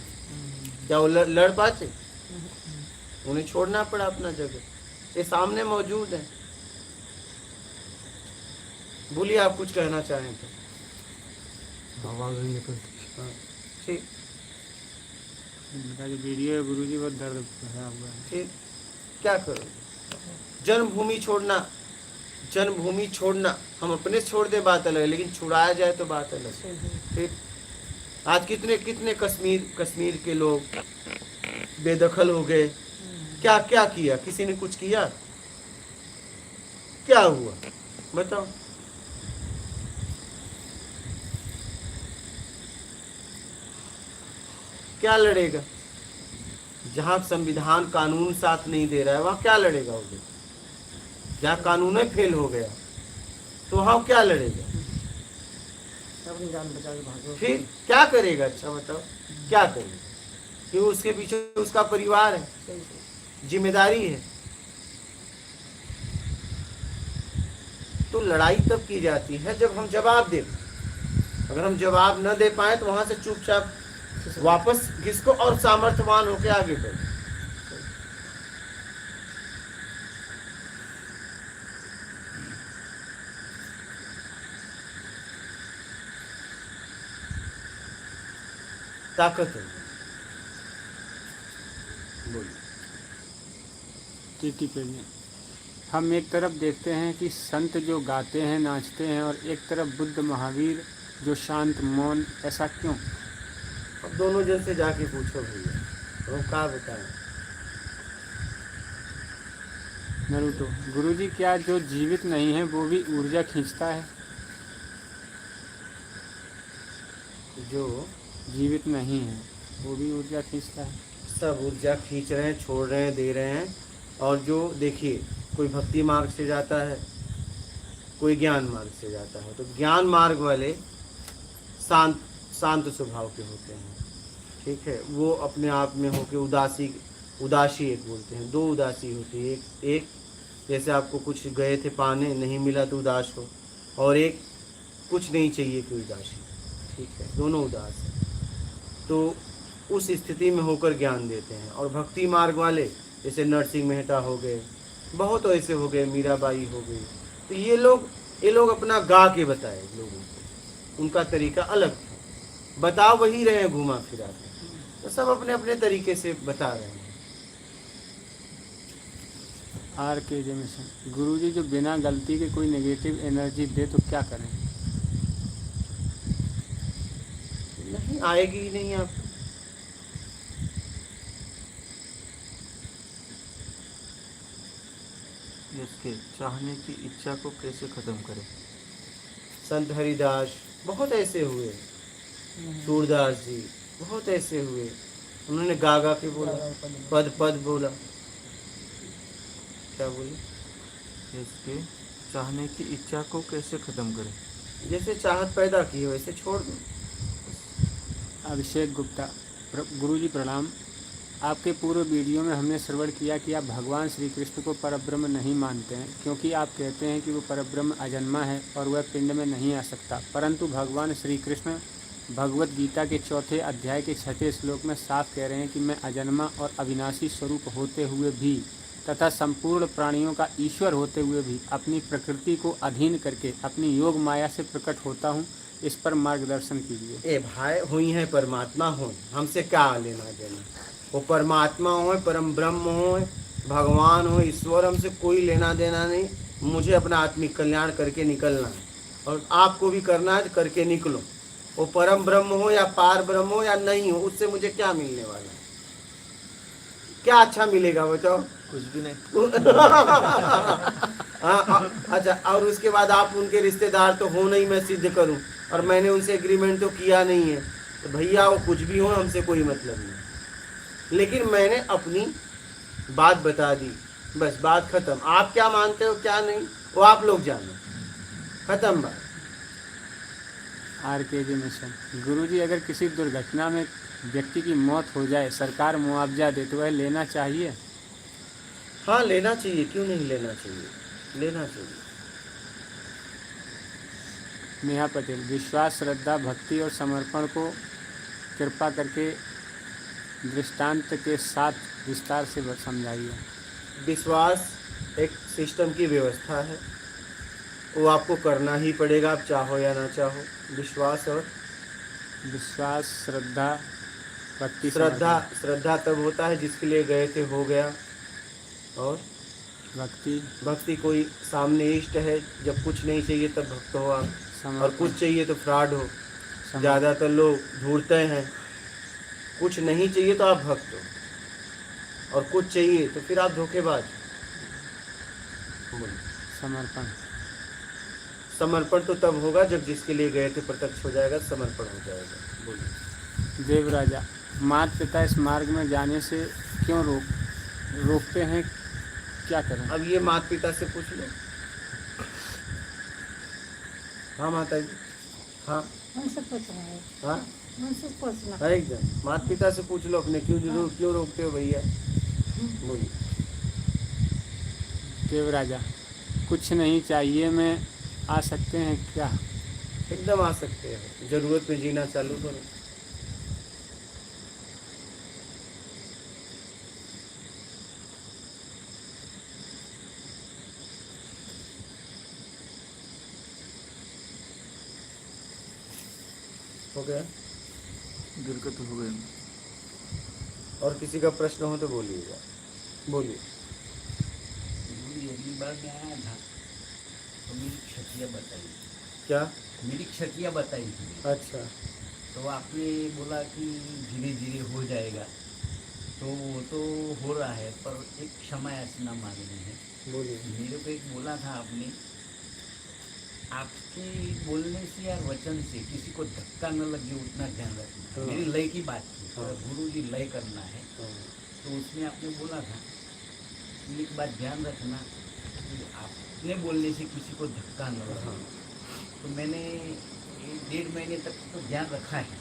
क्या वो लड़ पाते? उन्हें छोड़ना पड़ा अपना जगह, ये सामने मौजूद है। बोलिए आप कुछ कहना चाहें तो। आवाज नहीं निकलती। हाँ, ठीक इनका जो वीडियो है गुरुजी बहुत दर्द भरा हुआ है। ठीक, क्या करो? जन्मभूमि छोड़ना, जन्मभूमि छोड़ना, हम अपने छोड़ दे बात अलग है, लेकिन छुड़ाया जाए तो बात अलग है। ठीक, आज कितने कितने कश्मीर के लोग बेदखल हो गए। क्या क्या किया? किसी ने कुछ किया? क्या हुआ बताओ? क्या लड़ेगा? जहां संविधान कानून साथ नहीं दे रहा है वहां क्या लड़ेगा? उधर जहाँ कानून ही फेल हो गया तो वहां क्या लड़ेगा? अपनी जान बचा के भागो। फिर क्या करेगा? अच्छा बताओ क्या करेगा? क्योंकि उसके पीछे उसका परिवार है, जिम्मेदारी है। तो लड़ाई तब की जाती है जब हम जवाब दें। अगर हम जवाब न दे पाए तो वहां से चुपचाप वापस घिसको और सामर्थ्यवान होकर आगे बढ़ो। ताकत है। बोलिए। टीटी पे में हम एक तरफ देखते हैं कि संत जो गाते हैं, नाचते हैं, और एक तरफ बुद्ध महावीर जो शांत मौन, ऐसा क्यों? अब दोनों जन से जाके पूछो भैया, तो क्या बताएं? नरूटो, गुरुजी क्या जो जीवित नहीं है वो भी ऊर्जा खींचता है? जो जीवित नहीं है वो भी ऊर्जा खींचता है? सब ऊर्जा खींच रहे हैं, छोड़ रहे हैं, दे रहे हैं। और जो देखिए, कोई भक्ति मार्ग से जाता है, कोई ज्ञान मार्ग से जाता है। तो ज्ञान मार्ग वाले शांत स्वभाव के होते हैं, ठीक है। वो अपने आप में होके उदासी एक बोलते हैं, दो उदासी होती है। एक जैसे आपको कुछ गए थे पाने, नहीं मिला तो उदास हो, और एक कुछ नहीं चाहिए कि उदासी, ठीक है, दोनों उदास हैं। तो उस स्थिति में होकर ज्ञान देते हैं। और भक्ति मार्ग वाले जैसे नरसिंह मेहता हो गए, बहुत ऐसे हो गए, मीराबाई हो गई, तो ये लोग अपना गा के बताए लोगों को, उनका तरीका अलग था। बता वही रहे हैं घुमा फिरा के, तो सब अपने अपने तरीके से बता रहे हैं। आर के जे मिशन, गुरुजी जो बिना गलती के कोई नेगेटिव एनर्जी दे तो क्या करें? नहीं आएगी ही नहीं आपको। इसके चाहने की इच्छा को कैसे खत्म करें? संत हरिदास बहुत ऐसे हुए, सूरदास जी बहुत ऐसे हुए, उन्होंने गा गा के बोला, पद पद बोला। क्या बोले? इसके चाहने की इच्छा को कैसे खत्म करें? जैसे चाहत पैदा की है वैसे छोड़ दो। अभिषेक गुप्ता, गुरुजी प्रणाम। आपके पूर्व वीडियो में हमने श्रवण किया कि आप भगवान श्री कृष्ण को परब्रह्म नहीं मानते हैं, क्योंकि आप कहते हैं कि वो परब्रह्म अजन्मा है और वह पिंड में नहीं आ सकता। परंतु भगवान श्री कृष्ण भगवत गीता के 4 अध्याय के 6 श्लोक में साफ कह रहे हैं कि मैं अजन्मा और अविनाशी स्वरूप होते हुए भी तथा संपूर्ण प्राणियों का ईश्वर होते हुए भी अपनी प्रकृति को अधीन करके अपनी योग माया से प्रकट होता हूँ। इस पर मार्गदर्शन कीजिए। ए भाई, हुई है परमात्मा हो, हमसे क्या लेना देना? वो परमात्मा हो, परम ब्रह्म हो, भगवान हो, ईश्वर, हमसे कोई लेना देना नहीं। मुझे अपना आत्मिक कल्याण करके निकलना है, और आपको भी करना है, करके निकलो। वो परम ब्रह्म हो या पार ब्रह्म हो या नहीं हो, उससे मुझे क्या मिलने वाला है? क्या अच्छा मिलेगा बताओ? कुछ भी नहीं। हाँ, अच्छा, और उसके बाद आप उनके रिश्तेदार तो हो नहीं, मैं सिद्ध करूं, और मैंने उनसे एग्रीमेंट तो किया नहीं है, तो भैया वो कुछ भी हो, हमसे कोई मतलब नहीं। लेकिन मैंने अपनी बात बता दी, बस बात खत्म। आप क्या मानते हो क्या नहीं वो आप लोग जानो, खत्म बात। आर के जे मिशन, गुरुजी अगर किसी दुर्घटना में व्यक्ति की मौत हो जाए, सरकार मुआवजा दे तो वह लेना चाहिए? हाँ लेना चाहिए, क्यों नहीं लेना चाहिए, लेना चाहिए। नेहा पटेल, विश्वास, श्रद्धा, भक्ति और समर्पण को कृपा करके दृष्टांत के साथ विस्तार से समझाइए। विश्वास एक सिस्टम की व्यवस्था है, वो आपको करना ही पड़ेगा, आप चाहो या ना चाहो। विश्वास और विश्वास, श्रद्धा, भक्ति, श्रद्धा तब होता है जिसके लिए गए थे हो गया, और भक्ति कोई सामने इष्ट है, जब कुछ नहीं चाहिए तब भक्त हो आप, और कुछ चाहिए तो फ्रॉड हो। ज़्यादातर लोग ढूंढते हैं, कुछ नहीं चाहिए तो आप भक्त हो, और कुछ चाहिए तो फिर आप धोखेबाज। समर्पण तो तब होगा जब जिसके लिए गए थे प्रत्यक्ष हो जाएगा, समर्पण हो जाएगा। बोलिए। देवराजा, माता पिता इस मार्ग में जाने से क्यों रोकते हैं, क्या करें? अब ये माता पिता से पूछ लो। हाँ माता जी, हाँ उनसे पूछ रहा है, हाँ उनसे पूछना। एकदम माता पिता से पूछ लो अपने, क्यों रोकते हो भैया? बोलिए। देवराजा, कुछ नहीं चाहिए में आ सकते हैं क्या? एकदम आ सकते हैं, जरूरत में जीना चालू करो। हो गया? दिक्कत हो गई। और किसी का प्रश्न हो तो बोलिएगा, बोलिए। अगली बार मैं आया था तो मेरी क्षतियाँ बताई। क्या? मेरी क्षतियाँ बताई थी। अच्छा, तो आपने बोला कि धीरे धीरे हो जाएगा, तो वो तो हो रहा है, पर एक क्षमा याचना मांगनी है। बोलिए। मेरे को एक बोला था आपने, आपके बोलने से या वचन से किसी को धक्का न लगे उतना ध्यान रखना। हाँ। मेरी लय की बात थी, हाँ। गुरु जी लय करना है, तो उसमें आपने बोला था कि एक बात ध्यान रखना कि आपने बोलने से किसी को धक्का न लगे। हाँ। तो मैंने 1.5 महीने तक तो ध्यान रखा है,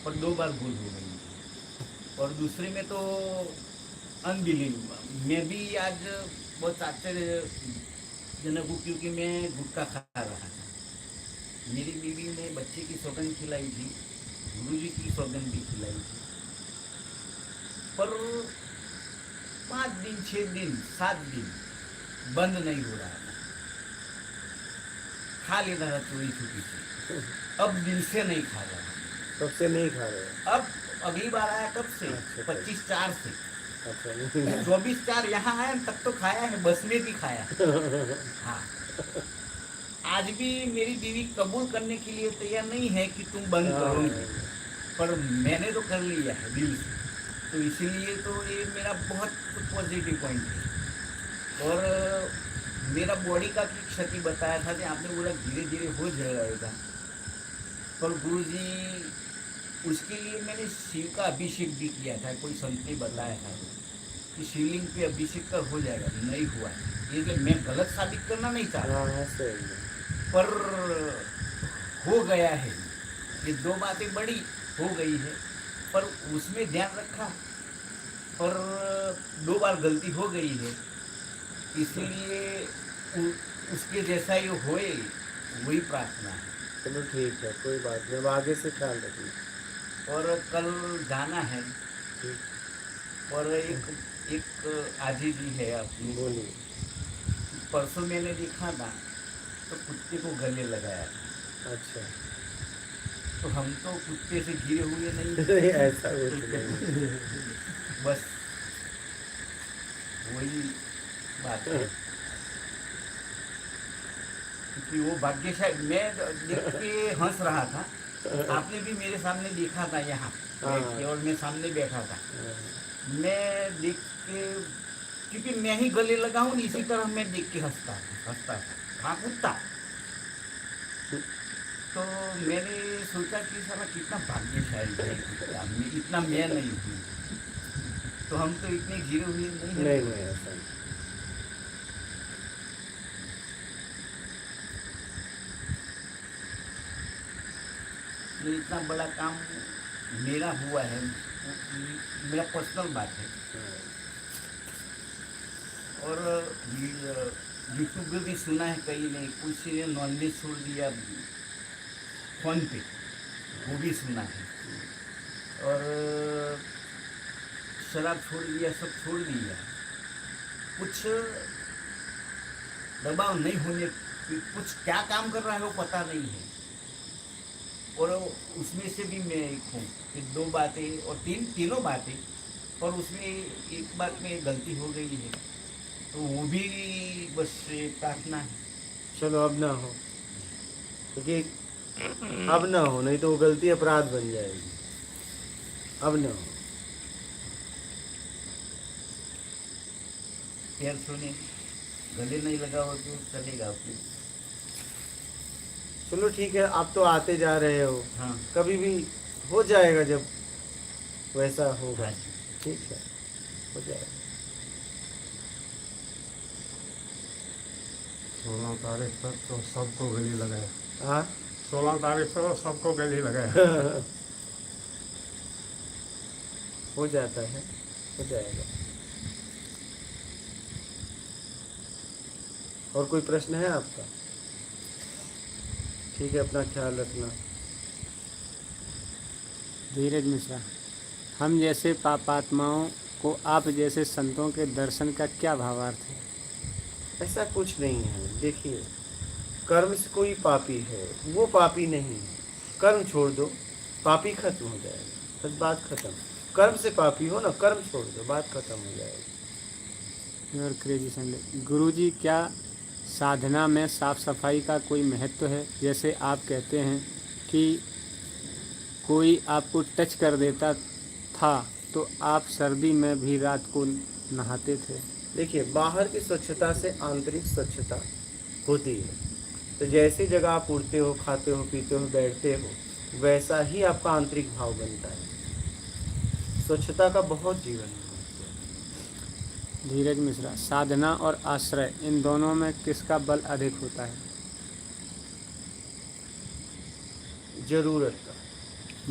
पर 2 बार भूल हो गई। और दूसरे में तो अनबिलीव, मैं भी आज बहुत आश्चर्यजनक हूँ, क्योंकि मैं गुटखा खा रहा था। मेरी बीवी ने बच्चे की सौगंध खिलाई थी, गुरुजी की सौगंध भी खिलाई थी, पर 5 दिन 6 दिन 7 दिन बंद नहीं हो रहा था। खा लेना था चोरी छुपी से, अब दिल से नहीं खा रहा। कब से नहीं खा रहे हो? अब अगली बार आया कब से? अच्छा। 25/4 से। अच्छा 24/4 यहाँ आया तब तो खाया है, बस में भी खाया। हाँ, आज भी मेरी बीवी कबूल करने के लिए तैयार नहीं है कि तुम बंद करोगे, पर मैंने तो कर लिया है दिल से। तो इसीलिए तो ये मेरा बहुत पॉजिटिव पॉइंट है। और मेरा बॉडी का भी क्षति बताया था कि आपने बोला धीरे धीरे हो जाएगा, पर गुरुजी उसके लिए मैंने शिव का अभिषेक भी किया था। कोई संत ने बताया था कि शिवलिंग पे अभिषेक कर हो जाएगा, नहीं हुआ। ये मैं गलत साबित करना नहीं चाहता, हाँ सही है। पर हो गया है। ये 2 बातें बड़ी हो गई है, पर उसमें ध्यान रखा, पर 2 बार गलती हो गई है, इसलिए उसके जैसा ये होए वही प्रार्थना है। चलो ठीक है, कोई बात नहीं, अब आगे से ख्याल रखिए। और कल जाना है, और एक आजी जी है आपकी, बोलिए। परसों मैंने देखा था तो कुत्ते को गले लगाया था। अच्छा तो हम तो कुत्ते से घिरे हुए नहीं, नहीं ऐसा कुछ नहीं। बस वही बात है। क्योंकि वो भाग्यशाली, मैं देख के हंस रहा था। आपने भी मेरे सामने देखा था यहाँ, और मैं सामने बैठा था। मैं देख के, क्योंकि मैं ही गले लगाऊं, इसी तरह मैं देख के हंसता था। हाँ कुत्ता। तो मैंने सोचा कि साला कितना भाग्यशाली है कुत्ता, इतना मैं नहीं हूँ। तो हम तो इतने घिरे हुए नहीं हैं। नहीं ऐसा नहीं। ये इतना बड़ा काम मेरा हुआ है, मेरा पर्सनल बात है। और यूट्यूब पे भी सुना है कहीं ने, किसी ने नॉनवेज छोड़ दिया फोन पे, वो भी सुना है। और शराब छोड़ दिया, सब छोड़ दिया। कुछ दबाव नहीं होने, कुछ क्या काम कर रहा है वो पता नहीं है। और उसमें से भी मैं एक हूँ कि 2 बातें और तीनों बातें, और उसमें एक बात में गलती हो गई है, तो वो भी बस प्रार्थना है। चलो अब ना हो, क्योंकि अब ना हो, नहीं तो वो गलती अपराध बन जाएगी। अब ना हो। यार सुने, गले नहीं लगा हो तो चलेगा आपके। चलो ठीक है, आप तो आते जा रहे हो, हाँ कभी भी हो जाएगा जब वैसा होगा। हाँ। ठीक है, हो जाएगा। 16 तारीख तक तो सबको गली लगाए। हाँ 16 तारीख को सबको गली लगाए। हो जाता है, हो जाएगा। और कोई प्रश्न है आपका? ठीक है, अपना ख्याल रखना। धीरज मिश्रा, हम जैसे पापात्माओं को आप जैसे संतों के दर्शन का क्या भावार्थ है? ऐसा कुछ नहीं है। देखिए, कर्म से कोई पापी है, वो पापी नहीं है। कर्म छोड़ दो, पापी खत्म हो जाएगा, बस बात खत्म। कर्म से पापी हो ना, कर्म छोड़ दो, बात खत्म हो जाएगी। और क्रेजी संडे, गुरुजी क्या साधना में साफ सफाई का कोई महत्व है? जैसे आप कहते हैं कि कोई आपको टच कर देता था तो आप सर्दी में भी रात को नहाते थे। देखिए, बाहर की स्वच्छता से आंतरिक स्वच्छता होती है। तो जैसी जगह आप उड़ते हो, खाते हो, पीते हो, बैठते हो, वैसा ही आपका आंतरिक भाव बनता है। स्वच्छता का बहुत जीवन है। धीरज मिश्रा, साधना और आश्रय, इन दोनों में किसका बल अधिक होता है? जरूरत का।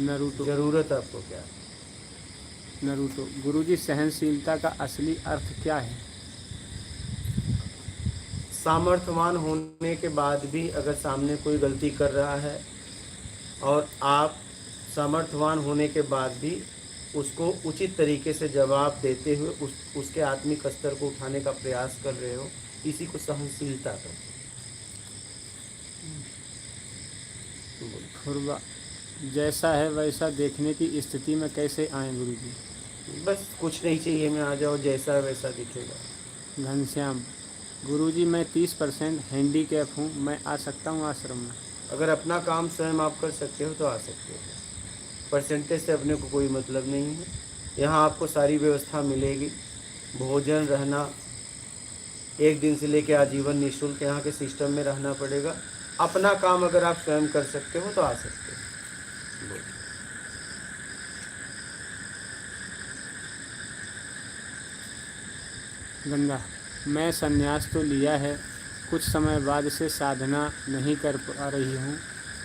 नरूटो। जरूरत आपको क्या है? नरूटो, गुरुजी सहनशीलता का असली अर्थ क्या है? सामर्थ्यवान होने के बाद भी अगर सामने कोई गलती कर रहा है और आप सामर्थ्यवान होने के बाद भी उसको उचित तरीके से जवाब देते हुए उसके आत्मिक स्तर को उठाने का प्रयास कर रहे हो, इसी को सहनशीलता कहते हैं। फुरवा, जैसा है वैसा देखने की स्थिति में कैसे आए गुरुजी? बस कुछ नहीं चाहिए, मैं आ जाओ, जैसा वैसा दिखेगा। घनश्याम, गुरुजी मैं 30% हैंडीकैप हूँ, मैं आ सकता हूँ आश्रम में? अगर अपना काम स्वयं आप कर सकते हो तो आ सकते हो, परसेंटेज से अपने को कोई मतलब नहीं है। यहाँ आपको सारी व्यवस्था मिलेगी, भोजन, रहना, एक दिन से लेकर आजीवन निःशुल्क यहाँ के सिस्टम में रहना पड़ेगा। अपना काम अगर आप स्वयं कर सकते हो तो आ सकते हो। गंगा, मैं संन्यास तो लिया है, कुछ समय बाद से साधना नहीं कर पा रही हूँ।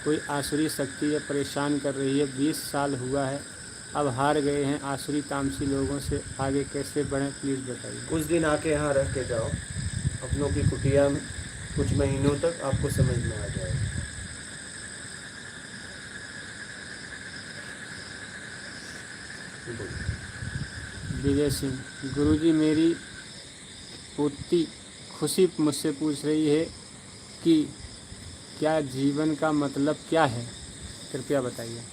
कोई आसुरी शक्ति या परेशान कर रही है। 20 साल हुआ है, अब हार गए हैं आसुरी तामसी लोगों से। आगे कैसे बढ़ें प्लीज़ बताइए। कुछ दिन आके यहाँ रह के जाओ अपनों की कुटिया में, कुछ महीनों तक आपको समझ में आ जाएगा। विजय सिंह, गुरुजी मेरी पोती खुशी मुझसे पूछ रही है कि क्या जीवन का मतलब क्या है, कृपया बताइए।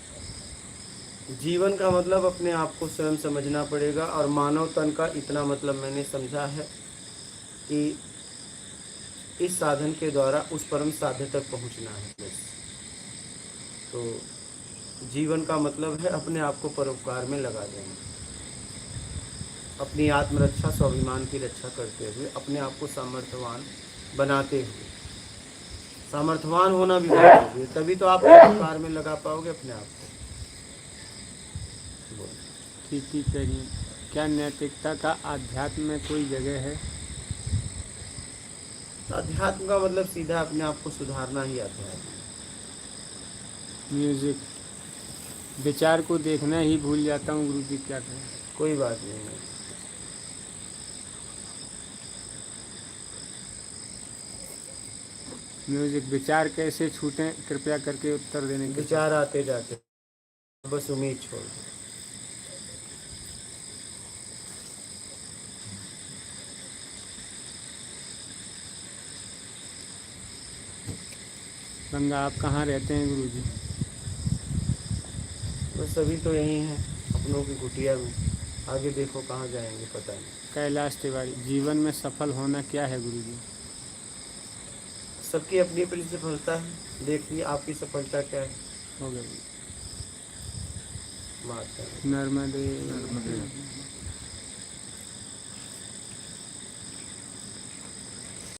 जीवन का मतलब अपने आप को स्वयं समझना पड़ेगा, और मानव तन का इतना मतलब मैंने समझा है कि इस साधन के द्वारा उस परम साध्य तक पहुंचना है बस। तो जीवन का मतलब है अपने आप को परोपकार में लगा देना, अपनी आत्मरक्षा, स्वाभिमान की रक्षा करते हुए अपने आप को सामर्थ्यवान बनाते हुए। सामर्थ्यवान होना भी बहुत जरूरी है, तभी तो आप परोपकार में लगा पाओगे अपने आप को। ठीक ठीक करिए। क्या नैतिकता का आध्यात्म में कोई जगह है? अध्यात्म का मतलब सीधा अपने आप को सुधारना ही अध्यात्म है। म्यूजिक, विचार को देखना ही भूल जाता हूँ गुरुजी, क्या करें? कोई बात नहीं है। म्यूजिक, विचार कैसे छूटें, कृपया करके उत्तर देने के। विचार आते जाते, बस उम्मीद छोड़ दो। गंगा, आप कहाँ रहते हैं गुरुजी? बस अभी तो यही हैं अपनों की कुटिया में, आगे देखो कहाँ जाएंगे पता नहीं। कैलाश तिवारी, जीवन में सफल होना क्या है गुरुजी? सबकी अपनी अपनी सफलता है, देखिए आपकी सफलता क्या है। हो गई। बात करें। नर्मदे।